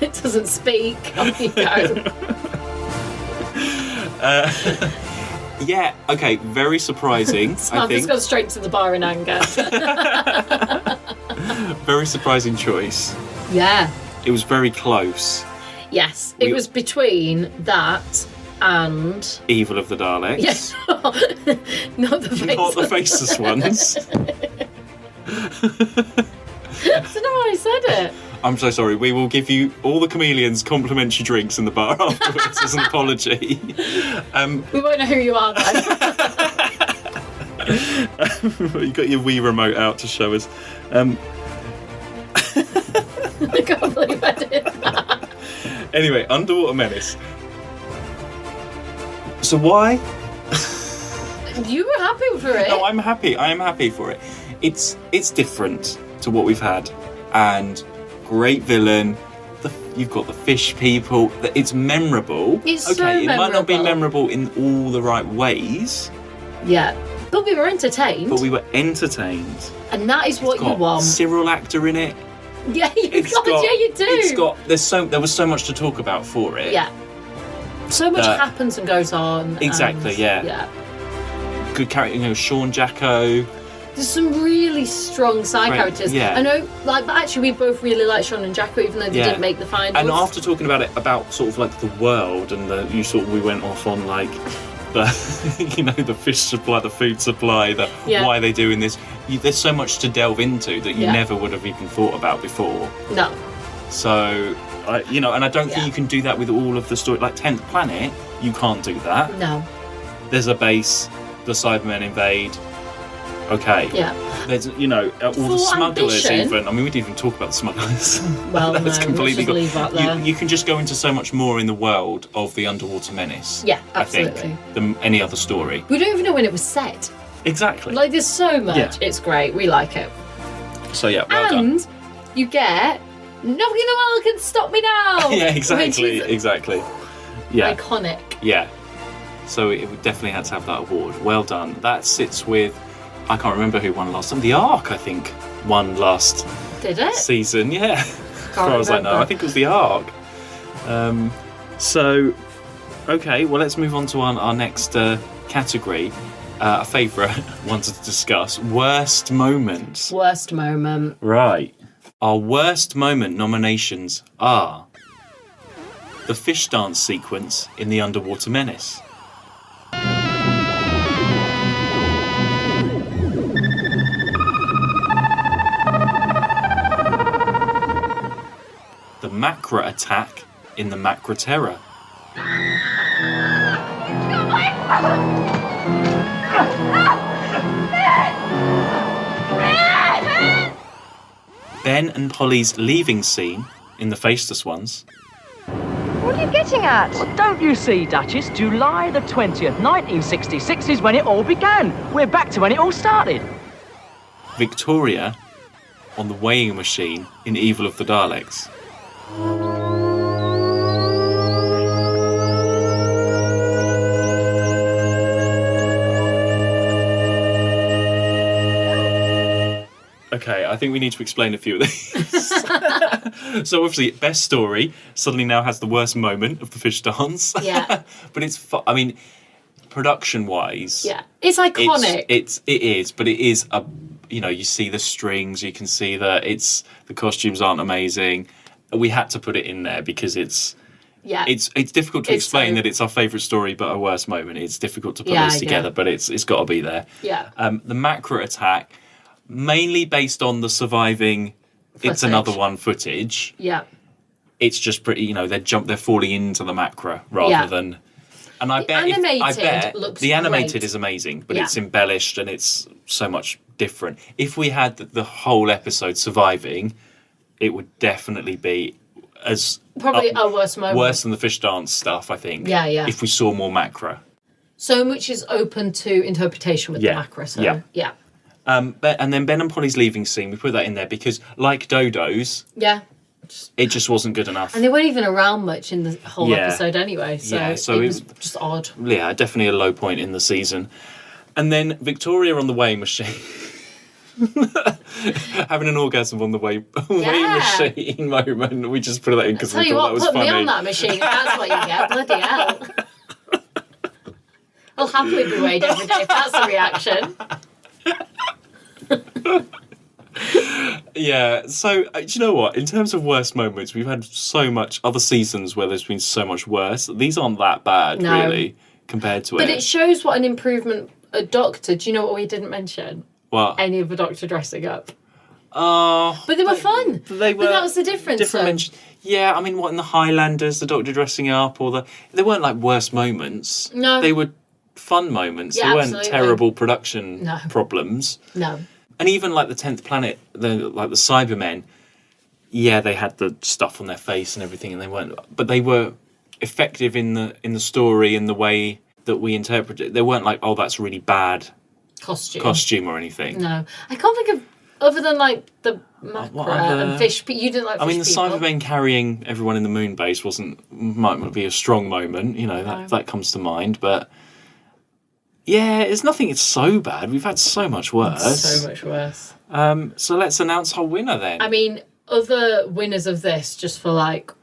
Speaker 3: It doesn't speak. Off you go.
Speaker 2: Yeah, okay, very surprising, I
Speaker 3: Samantha's
Speaker 2: think.
Speaker 3: gone straight to the bar in anger.
Speaker 2: Very surprising choice.
Speaker 3: Yeah.
Speaker 2: It was very close.
Speaker 3: Yes, it was between that and...
Speaker 2: Evil of the Daleks.
Speaker 3: Yes. Not the faceless.
Speaker 2: Not the faceless ones.
Speaker 3: I don't know why I said it.
Speaker 2: I'm so sorry. We will give you all the chameleons complimentary drinks in the bar afterwards as an apology.
Speaker 3: We won't know who you are then.
Speaker 2: You got your Wii remote out to show us.
Speaker 3: I can't believe I did that.
Speaker 2: Anyway, Underwater Menace. So why?
Speaker 3: You were happy for it.
Speaker 2: No, I'm happy. I am happy for it. It's different to what we've had, and great villain. You've got the fish people. It's memorable.
Speaker 3: It's
Speaker 2: okay,
Speaker 3: so
Speaker 2: it might not be
Speaker 3: memorable.
Speaker 2: memorable in all the right ways.
Speaker 3: Yeah, but we were entertained.
Speaker 2: But we were entertained.
Speaker 3: And that is what you want.
Speaker 2: Cyril actor in it.
Speaker 3: Yeah, yeah, you do.
Speaker 2: There was so much to talk about for it.
Speaker 3: Yeah. So much happens and goes on.
Speaker 2: Exactly. Yeah. Good character, Sean Jacko.
Speaker 3: There's some really strong side characters.
Speaker 2: Yeah.
Speaker 3: I know, but actually we both really like Sean and Jacko, even though they didn't make the finals.
Speaker 2: And after talking about it, about sort of like the world and we went off on like the, the fish supply, the food supply, why they're doing this. There's so much to delve into that you never would have even thought about before.
Speaker 3: No.
Speaker 2: So, and I don't think you can do that with all of the story. Like 10th Planet, you can't do that.
Speaker 3: No.
Speaker 2: There's a base, the Cybermen invade. Okay.
Speaker 3: Yeah.
Speaker 2: There's, all the smugglers even. I mean, we didn't even talk about the smugglers.
Speaker 3: Well,
Speaker 2: That's completely
Speaker 3: let's just leave that there.
Speaker 2: You can just go into so much more in the world of the Underwater Menace.
Speaker 3: Yeah, absolutely.
Speaker 2: I think, than any other story.
Speaker 3: We don't even know when it was set.
Speaker 2: Exactly.
Speaker 3: Like, there's so much.
Speaker 2: Yeah.
Speaker 3: It's great. We like it.
Speaker 2: So, yeah, well done.
Speaker 3: And you get Nothing in the world can stop me now.
Speaker 2: Yeah, exactly. Yeah.
Speaker 3: Iconic.
Speaker 2: Yeah. So it definitely had to have that award. Well done. That sits with, I can't remember who won last time. The Ark, I think, won last season. Yeah. As far as I know, I think it was the Ark. So, okay, well, let's move on to our next category. A favourite one to discuss. Worst moments.
Speaker 3: Worst moment.
Speaker 2: Right. Our worst moment nominations are the fish dance sequence in The Underwater Menace. The Macra attack in The Macra Terror. Ben and Polly's leaving scene in The Faceless Ones.
Speaker 11: What are you getting at?
Speaker 12: Well, don't you see, Duchess? July the 20th, 1966 is when it all began. We're back to when it all started.
Speaker 2: Victoria on the weighing machine in Evil of the Daleks. Okay, I think we need to explain a few of these. So obviously, best story suddenly now has the worst moment of the fish dance.
Speaker 3: Yeah.
Speaker 2: But it's, I mean, production-wise...
Speaker 3: Yeah, it's iconic.
Speaker 2: It is, but it is a... you see the strings, you can see that the costumes aren't amazing. We had to put it in there because it's...
Speaker 3: Yeah.
Speaker 2: It's difficult to explain that it's our favourite story but our worst moment. It's difficult to put this together, but it's got to be there.
Speaker 3: Yeah.
Speaker 2: The Macra attack... mainly based on the surviving
Speaker 3: footage.
Speaker 2: It's Another One footage.
Speaker 3: Yeah.
Speaker 2: It's just pretty, they're falling into the Macra rather than... And I bet the animated
Speaker 3: great.
Speaker 2: Is amazing, but it's embellished and it's so much different. If we had the whole episode surviving, it would definitely be as...
Speaker 3: Probably our worst moment.
Speaker 2: Worse than the fish dance stuff, I think.
Speaker 3: Yeah, yeah.
Speaker 2: If we saw more Macra.
Speaker 3: So much is open to interpretation with the Macra, so yeah.
Speaker 2: And then Ben and Polly's leaving scene, we put that in there because, like Dodo's, it just wasn't good enough.
Speaker 3: And they weren't even around much in the whole episode anyway, so, it was just odd.
Speaker 2: Yeah, definitely a low point in the season. And then Victoria on the weighing machine. Having an orgasm on the weighing machine moment. We just put that in because we thought that was funny.
Speaker 3: Put me on that machine. That's what you get. Bloody hell. I'll happily be weighed every day if that's the reaction.
Speaker 2: Yeah, so do you know what? In terms of worst moments, we've had so much other seasons where there's been so much worse. These aren't that bad, really, compared to it.
Speaker 3: But it shows what an improvement a Doctor. Do you know what we didn't mention?
Speaker 2: What?
Speaker 3: Any of the Doctor dressing up.
Speaker 2: Oh.
Speaker 3: But they were fun. But that was the difference.
Speaker 2: Yeah, I mean, what in the Highlanders, the Doctor dressing up, they weren't like worst moments.
Speaker 3: No.
Speaker 2: They were fun moments.
Speaker 3: Yeah,
Speaker 2: they weren't
Speaker 3: absolutely.
Speaker 2: terrible production problems.
Speaker 3: No.
Speaker 2: And even like the 10th Planet, the Cybermen, yeah, they had the stuff on their face and everything, and they were effective in the story and the way that we interpret it. They weren't like, oh, that's really bad costume or anything.
Speaker 3: No, I can't think of other than like the macra and fish. But you didn't like.
Speaker 2: I mean, the
Speaker 3: people.
Speaker 2: Cybermen carrying everyone in the moon base might be a strong moment. You know that comes to mind, but yeah, it's nothing. It's so bad. We've had so much worse.
Speaker 3: So much worse.
Speaker 2: So let's announce our winner then.
Speaker 3: I mean, other winners of this, just for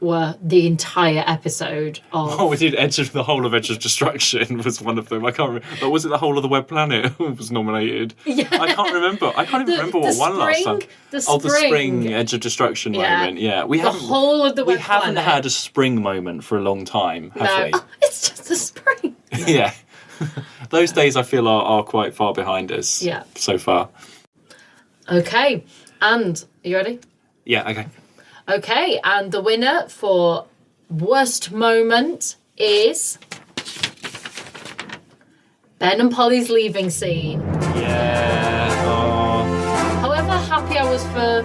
Speaker 3: were the entire episode of.
Speaker 2: Oh, we did the whole of Edge of Destruction was one of them. I can't remember. But was it the whole of the Web Planet was nominated?
Speaker 3: Yeah.
Speaker 2: I can't remember. I can't even remember what won last time.
Speaker 3: The
Speaker 2: spring Edge of Destruction moment. Yeah, we haven't had a spring moment for a long time, have we?
Speaker 3: Oh, it's just the spring. No.
Speaker 2: Yeah. Those days I feel are quite far behind us.
Speaker 3: Yeah.
Speaker 2: So far.
Speaker 3: Okay, and are you ready?
Speaker 2: Yeah, okay.
Speaker 3: Okay, and the winner for worst moment is Ben and Polly's leaving scene.
Speaker 2: Yeah. Oh.
Speaker 3: However happy I was for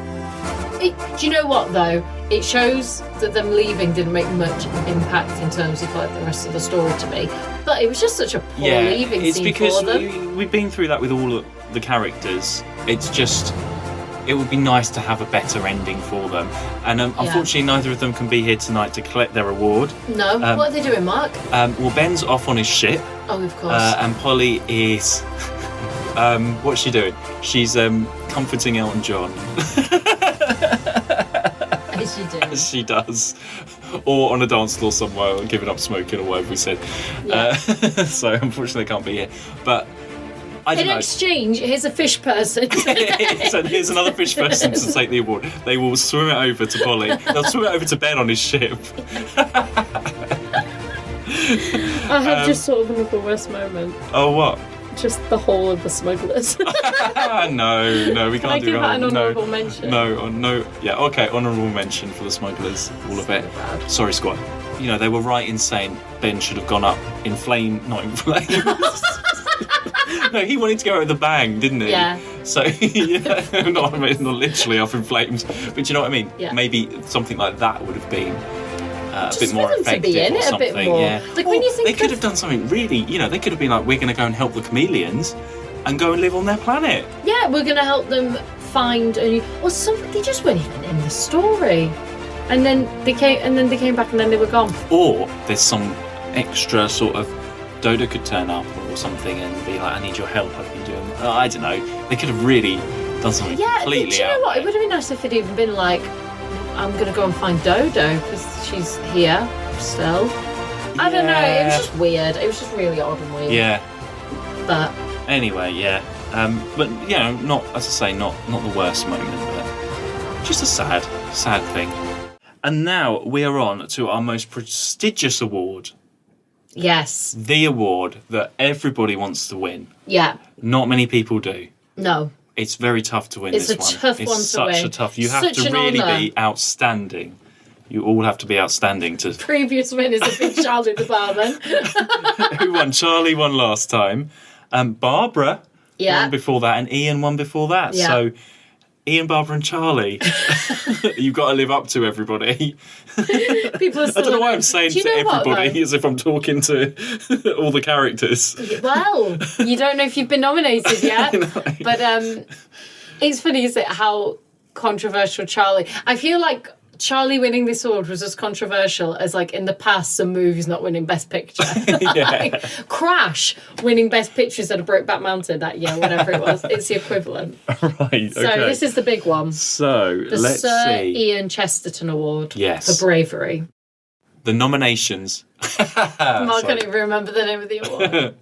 Speaker 3: it, do you know what though? It shows that them leaving didn't make much impact in terms of the rest of the story to me. But it was just such a poor leaving scene for them.
Speaker 2: It's because we've been through that with all of the characters. It's just, it would be nice to have a better ending for them. And unfortunately, neither of them can be here tonight to collect their award.
Speaker 3: No, what are they doing, Mark?
Speaker 2: Well, Ben's off on his ship.
Speaker 3: Oh, of course.
Speaker 2: And Polly is... what's she doing? She's comforting Elton John.
Speaker 3: As you do.
Speaker 2: As she does. Or on a dance floor somewhere, giving up smoking or whatever we said.
Speaker 3: Yeah.
Speaker 2: So unfortunately, they can't be here. But I don't know.
Speaker 3: In exchange, here's a fish person.
Speaker 2: So here's another fish person to take the award. They will swim it over to Polly. They'll swim it over to Ben on his ship.
Speaker 3: I have just sort of another worst moment.
Speaker 2: Oh, what?
Speaker 3: Just the whole of the Smugglers.
Speaker 2: No, we can't do
Speaker 3: that. An honourable mention?
Speaker 2: No. Yeah, okay, honourable mention for the Smugglers, all of it.
Speaker 3: Bad.
Speaker 2: Sorry, squad. You know, they were right in saying Ben should have gone up in not in flames. No, he wanted to go out with a bang, didn't he?
Speaker 3: Yeah.
Speaker 2: So, not literally up in flames, but you know what I mean?
Speaker 3: Yeah.
Speaker 2: Maybe something like that would have been a
Speaker 3: just
Speaker 2: bit more
Speaker 3: for them
Speaker 2: effective
Speaker 3: to be in
Speaker 2: or
Speaker 3: it
Speaker 2: something.
Speaker 3: a bit more.
Speaker 2: Yeah.
Speaker 3: Like when you think
Speaker 2: they could have done something really, they could have been like, we're going to go and help the chameleons and go and live on their planet.
Speaker 3: Yeah, we're going to help them find a new... Or something. They just weren't even in the story. And then they came back and then they were gone.
Speaker 2: Or there's some extra sort of Dodo could turn up or something and be like, I need your help, I've been doing... I don't know. They could have really done something completely
Speaker 3: do you know what? It would have been nice if it'd even been like, I'm going to go and find Dodo because she's here still. I don't know. It was just weird. It was just really odd and weird.
Speaker 2: Yeah.
Speaker 3: But...
Speaker 2: Anyway, yeah. But, not, as I say, not the worst moment, but just a sad thing. And now we are on to our most prestigious award.
Speaker 3: Yes.
Speaker 2: The award that everybody wants to win.
Speaker 3: Yeah.
Speaker 2: Not many people do.
Speaker 3: No.
Speaker 2: It's very tough to win
Speaker 3: it's
Speaker 2: this one.
Speaker 3: It's a tough one to win.
Speaker 2: It's such a tough... You have to really be outstanding. You all have to be outstanding to...
Speaker 3: Previous winners have been Charlie the Barman.
Speaker 2: Who won? Charlie won last time. Barbara won before that, and Ian won before that.
Speaker 3: Yeah.
Speaker 2: So, Ian, Barbara and Charlie, you've got to live up to everybody.
Speaker 3: People are
Speaker 2: I don't know why I'm saying to everybody as if I'm talking to all the characters.
Speaker 3: Well, you don't know if you've been nominated yet. But it's funny, is it, how controversial Charlie... I feel like Charlie winning this award was as controversial as, like, in the past, some movies not winning Best Picture. Like, Crash winning Best Picture instead of Brokeback Mountain that year, whatever it was. It's the equivalent.
Speaker 2: Right,
Speaker 3: So this is the big one.
Speaker 2: So,
Speaker 3: The
Speaker 2: let's
Speaker 3: Sir
Speaker 2: see.
Speaker 3: Ian Chesterton Award
Speaker 2: Yes.
Speaker 3: for bravery.
Speaker 2: The nominations.
Speaker 3: I can't even remember the name of the award.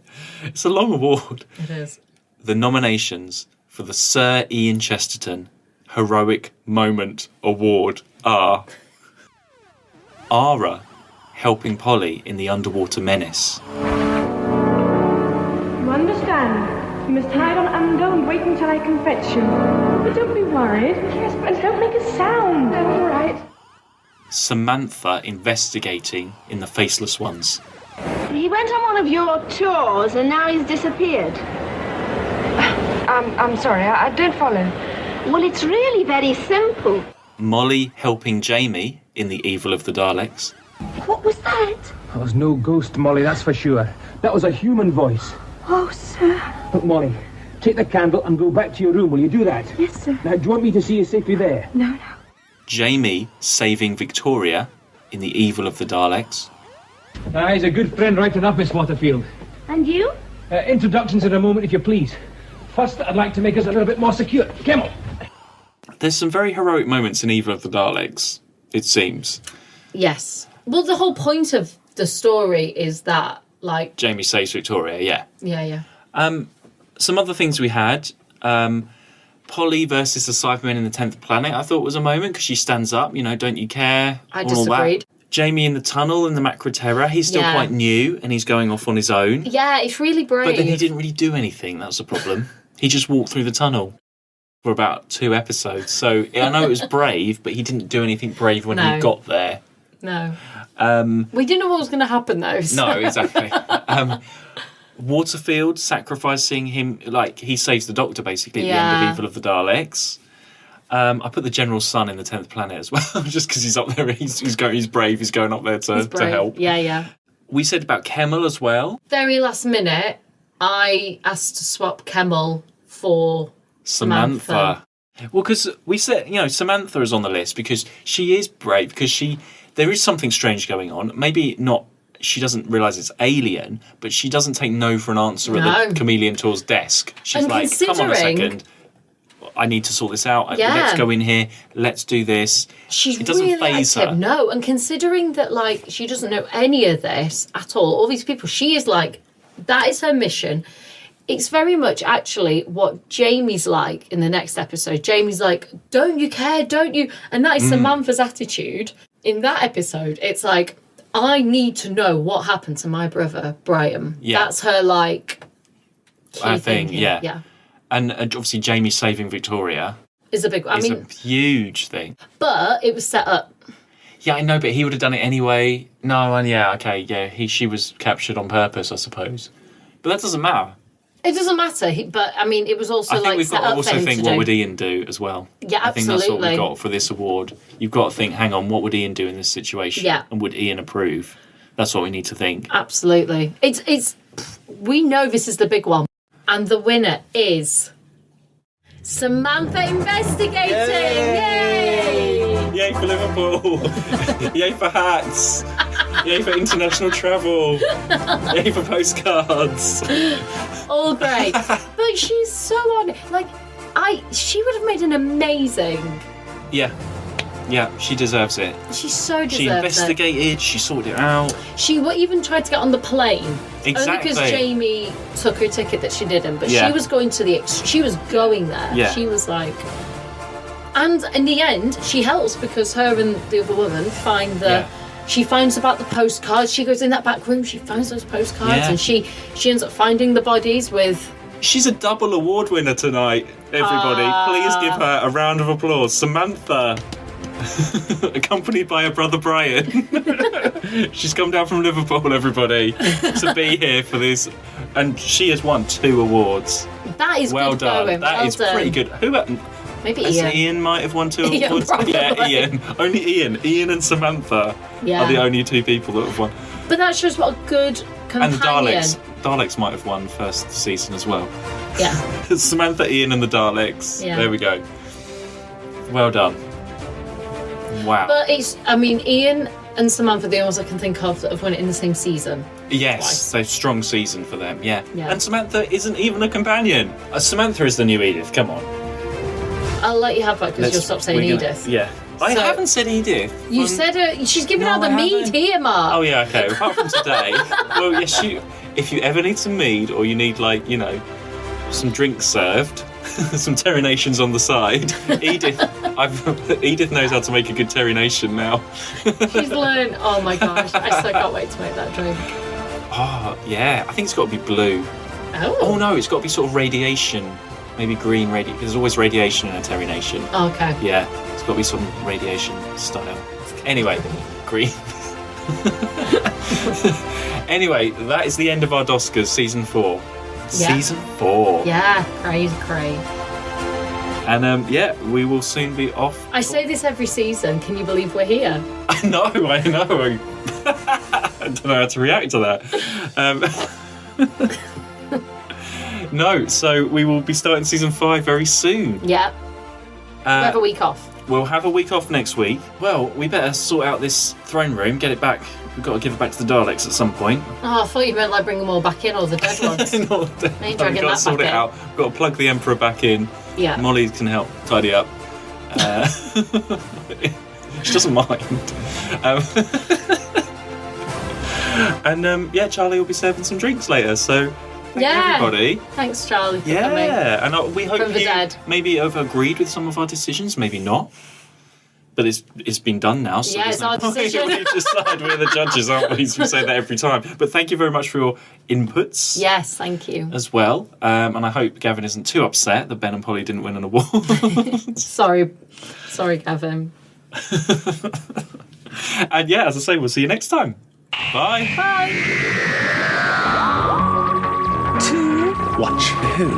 Speaker 2: It's a long award.
Speaker 3: It is.
Speaker 2: The nominations for the Sir Ian Chesterton Heroic Moment Award are Ara helping Polly in the Underwater Menace.
Speaker 9: You understand? You must hide on Undo and wait until I can fetch you. But don't be worried. Yes, but don't make a sound. All right.
Speaker 2: Samantha investigating in the Faceless Ones.
Speaker 8: He went on one of your tours and now he's disappeared.
Speaker 11: I'm sorry, I don't follow.
Speaker 8: Well, it's really very simple.
Speaker 2: Molly helping Jamie in The Evil of the Daleks.
Speaker 8: What was that?
Speaker 13: That was no ghost, Molly, that's for sure. That was a human voice.
Speaker 8: Oh, sir.
Speaker 13: Look, Molly, take the candle and go back to your room. Will you do that?
Speaker 8: Yes, sir.
Speaker 13: Now, do you want me to see you safely there?
Speaker 8: No.
Speaker 2: Jamie saving Victoria in The Evil of the Daleks.
Speaker 13: He's a good friend right enough, Miss Waterfield.
Speaker 8: And you?
Speaker 13: Introductions in a moment, if you please. First, I'd like to make us a little bit more secure. Come on.
Speaker 2: There's some very heroic moments in Evil of the Daleks, it seems.
Speaker 3: Yes. Well, the whole point of the story is that, like...
Speaker 2: Jamie saves Victoria, yeah.
Speaker 3: Yeah.
Speaker 2: Some other things we had. Polly versus the Cybermen in the 10th Planet, I thought was a moment, because she stands up, don't you care?
Speaker 3: I
Speaker 2: all
Speaker 3: disagreed.
Speaker 2: That. Jamie in the tunnel in the Macra Terror, he's still quite new, and he's going off on his own.
Speaker 3: Yeah, it's really brave.
Speaker 2: But then he didn't really do anything, that was the problem. He just walked through the tunnel for about 2 episodes. So I know it was brave, but he didn't do anything brave when he got there.
Speaker 3: No. We didn't know what was going to happen, though. So.
Speaker 2: No, exactly. Waterfield sacrificing him, like he saves the Doctor basically at the end of Evil of the Daleks. I put the General's son in the 10th Planet as well, just because he's up there. He's brave. He's going up there to help.
Speaker 3: Yeah.
Speaker 2: We said about Kemmel as well.
Speaker 3: Very last minute, I asked to swap Kemmel for Samantha.
Speaker 2: Well, because we said, Samantha is on the list because she is brave, because there is something strange going on. Maybe not, she doesn't realise it's alien, but she doesn't take no for an answer at the Chameleon Tour's desk. She's like, come on a second, I need to sort this out. Let's go in here, let's do this. It doesn't
Speaker 3: really
Speaker 2: faze her.
Speaker 3: No, and considering that, like, she doesn't know any of this at all these people, she is like, that is her mission. It's very much actually what Jamie's like in the next episode. Jamie's like, don't you care, don't you? And that is Samantha's attitude in that episode. It's like, I need to know what happened to my brother, Brian.
Speaker 2: Yeah.
Speaker 3: That's her, like, key
Speaker 2: thing,
Speaker 3: yeah.
Speaker 2: Yeah. And obviously Jamie saving Victoria
Speaker 3: is a big one.
Speaker 2: a huge thing.
Speaker 3: But it was set up.
Speaker 2: Yeah, I know, but he would have done it anyway. No, and she was captured on purpose, I suppose. But that doesn't matter.
Speaker 3: It doesn't matter, but I mean, it was also
Speaker 2: I think we've got to also think, what would Ian do as well?
Speaker 3: Yeah, absolutely.
Speaker 2: I think that's what we've got for this award. You've got to think, hang on, what would Ian do in this situation?
Speaker 3: Yeah.
Speaker 2: And would Ian approve? That's what we need to think.
Speaker 3: Absolutely. It's we know this is the big one. And the winner is Samantha investigating.
Speaker 2: Yay! Yay for Liverpool. Yay for hats. Yay for international travel. Yay for postcards.
Speaker 3: All great. But she's so on it. Like, she would have made an amazing...
Speaker 2: Yeah, she deserves it.
Speaker 3: She so deserves it.
Speaker 2: She investigated, she sorted it out.
Speaker 3: She even tried to get on the plane.
Speaker 2: Exactly.
Speaker 3: Only because Jamie took her ticket that she didn't. But she was going to she was going there.
Speaker 2: Yeah.
Speaker 3: She was like... And in the end, she helps because her and the other woman find the... Yeah. She finds about the postcards. She goes in that back room. She finds those postcards, and she ends up finding the bodies with.
Speaker 2: She's a double award winner tonight. Everybody, please give her a round of applause. Samantha, accompanied by her brother Brian. She's come down from Liverpool, everybody, to be here for this, and she has won 2 awards.
Speaker 3: That is
Speaker 2: well
Speaker 3: good
Speaker 2: done.
Speaker 3: Going.
Speaker 2: That is pretty good.
Speaker 3: Maybe Ian.
Speaker 2: Ian might have won 2 awards. Yeah, Ian. Only Ian. Ian and Samantha are the only 2 people that have won.
Speaker 3: But that shows what a good companion.
Speaker 2: And the Daleks might have won first season as well.
Speaker 3: Yeah.
Speaker 2: Samantha, Ian and the Daleks.
Speaker 3: Yeah.
Speaker 2: There we go. Well done. Wow.
Speaker 3: But Ian and Samantha, the only ones I can think of that have won it in the same season.
Speaker 2: Yes, so strong season for them, yeah.
Speaker 3: Yeah.
Speaker 2: And Samantha isn't even a companion. Samantha is the new Edith, come on.
Speaker 3: I'll let you have that because you'll stop saying Edith.
Speaker 2: Yeah. I haven't said Edith.
Speaker 3: You said her. She's giving out the mead here, Mark.
Speaker 2: Oh, yeah, okay. Apart from today. Well, yes, if you ever need some mead or you need, some drinks served, some terminations on the side, Edith knows how to make a good termination now.
Speaker 3: She's learned. Oh, my gosh. I still can't wait to make that drink.
Speaker 2: Oh, yeah. I think it's got to be blue.
Speaker 3: Oh,
Speaker 2: no, it's got to be sort of radiation. Maybe green radiation. There's always radiation in a termination.
Speaker 3: Oh, okay.
Speaker 2: Yeah, it's got to be some radiation style. Anyway, green. Anyway, that is the end of our Doscars season 4.
Speaker 3: Yeah.
Speaker 2: Season 4.
Speaker 3: Yeah, crazy.
Speaker 2: And we will soon be off.
Speaker 3: I say this every season. Can you believe we're here?
Speaker 2: I know. I don't know how to react to that. No, so we will be starting season 5 very soon.
Speaker 3: Yeah. We'll have a week off.
Speaker 2: We'll have a week off next week. Well, we better sort out this throne room, get it back. We've got to give it back to the Daleks at some point.
Speaker 3: Oh, I thought you meant bring them all back in, or the dead ones.
Speaker 2: We've got to sort it out. We've got to plug the Emperor back in.
Speaker 3: Yeah.
Speaker 2: Molly can help tidy up. She doesn't mind. And Charlie will be serving some drinks later, so... Thank you, everybody.
Speaker 3: Thanks, Charlie, for coming.
Speaker 2: Yeah, and we hope
Speaker 3: From the
Speaker 2: you
Speaker 3: dead.
Speaker 2: maybe have agreed with some of our decisions, maybe not. But it's been done now, so
Speaker 3: it's our decision.
Speaker 2: We decide, we're the judges, aren't we? We say that every time. But thank you very much for your inputs.
Speaker 3: Yes, thank you.
Speaker 2: As well. And I hope Gavin isn't too upset that Ben and Polly didn't win an award.
Speaker 3: Sorry, Gavin.
Speaker 2: And as I say, we'll see you next time. Bye.
Speaker 3: Bye.
Speaker 14: To watch who?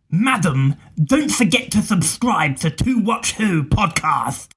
Speaker 15: Madam, don't forget to subscribe to To Watch Who podcast.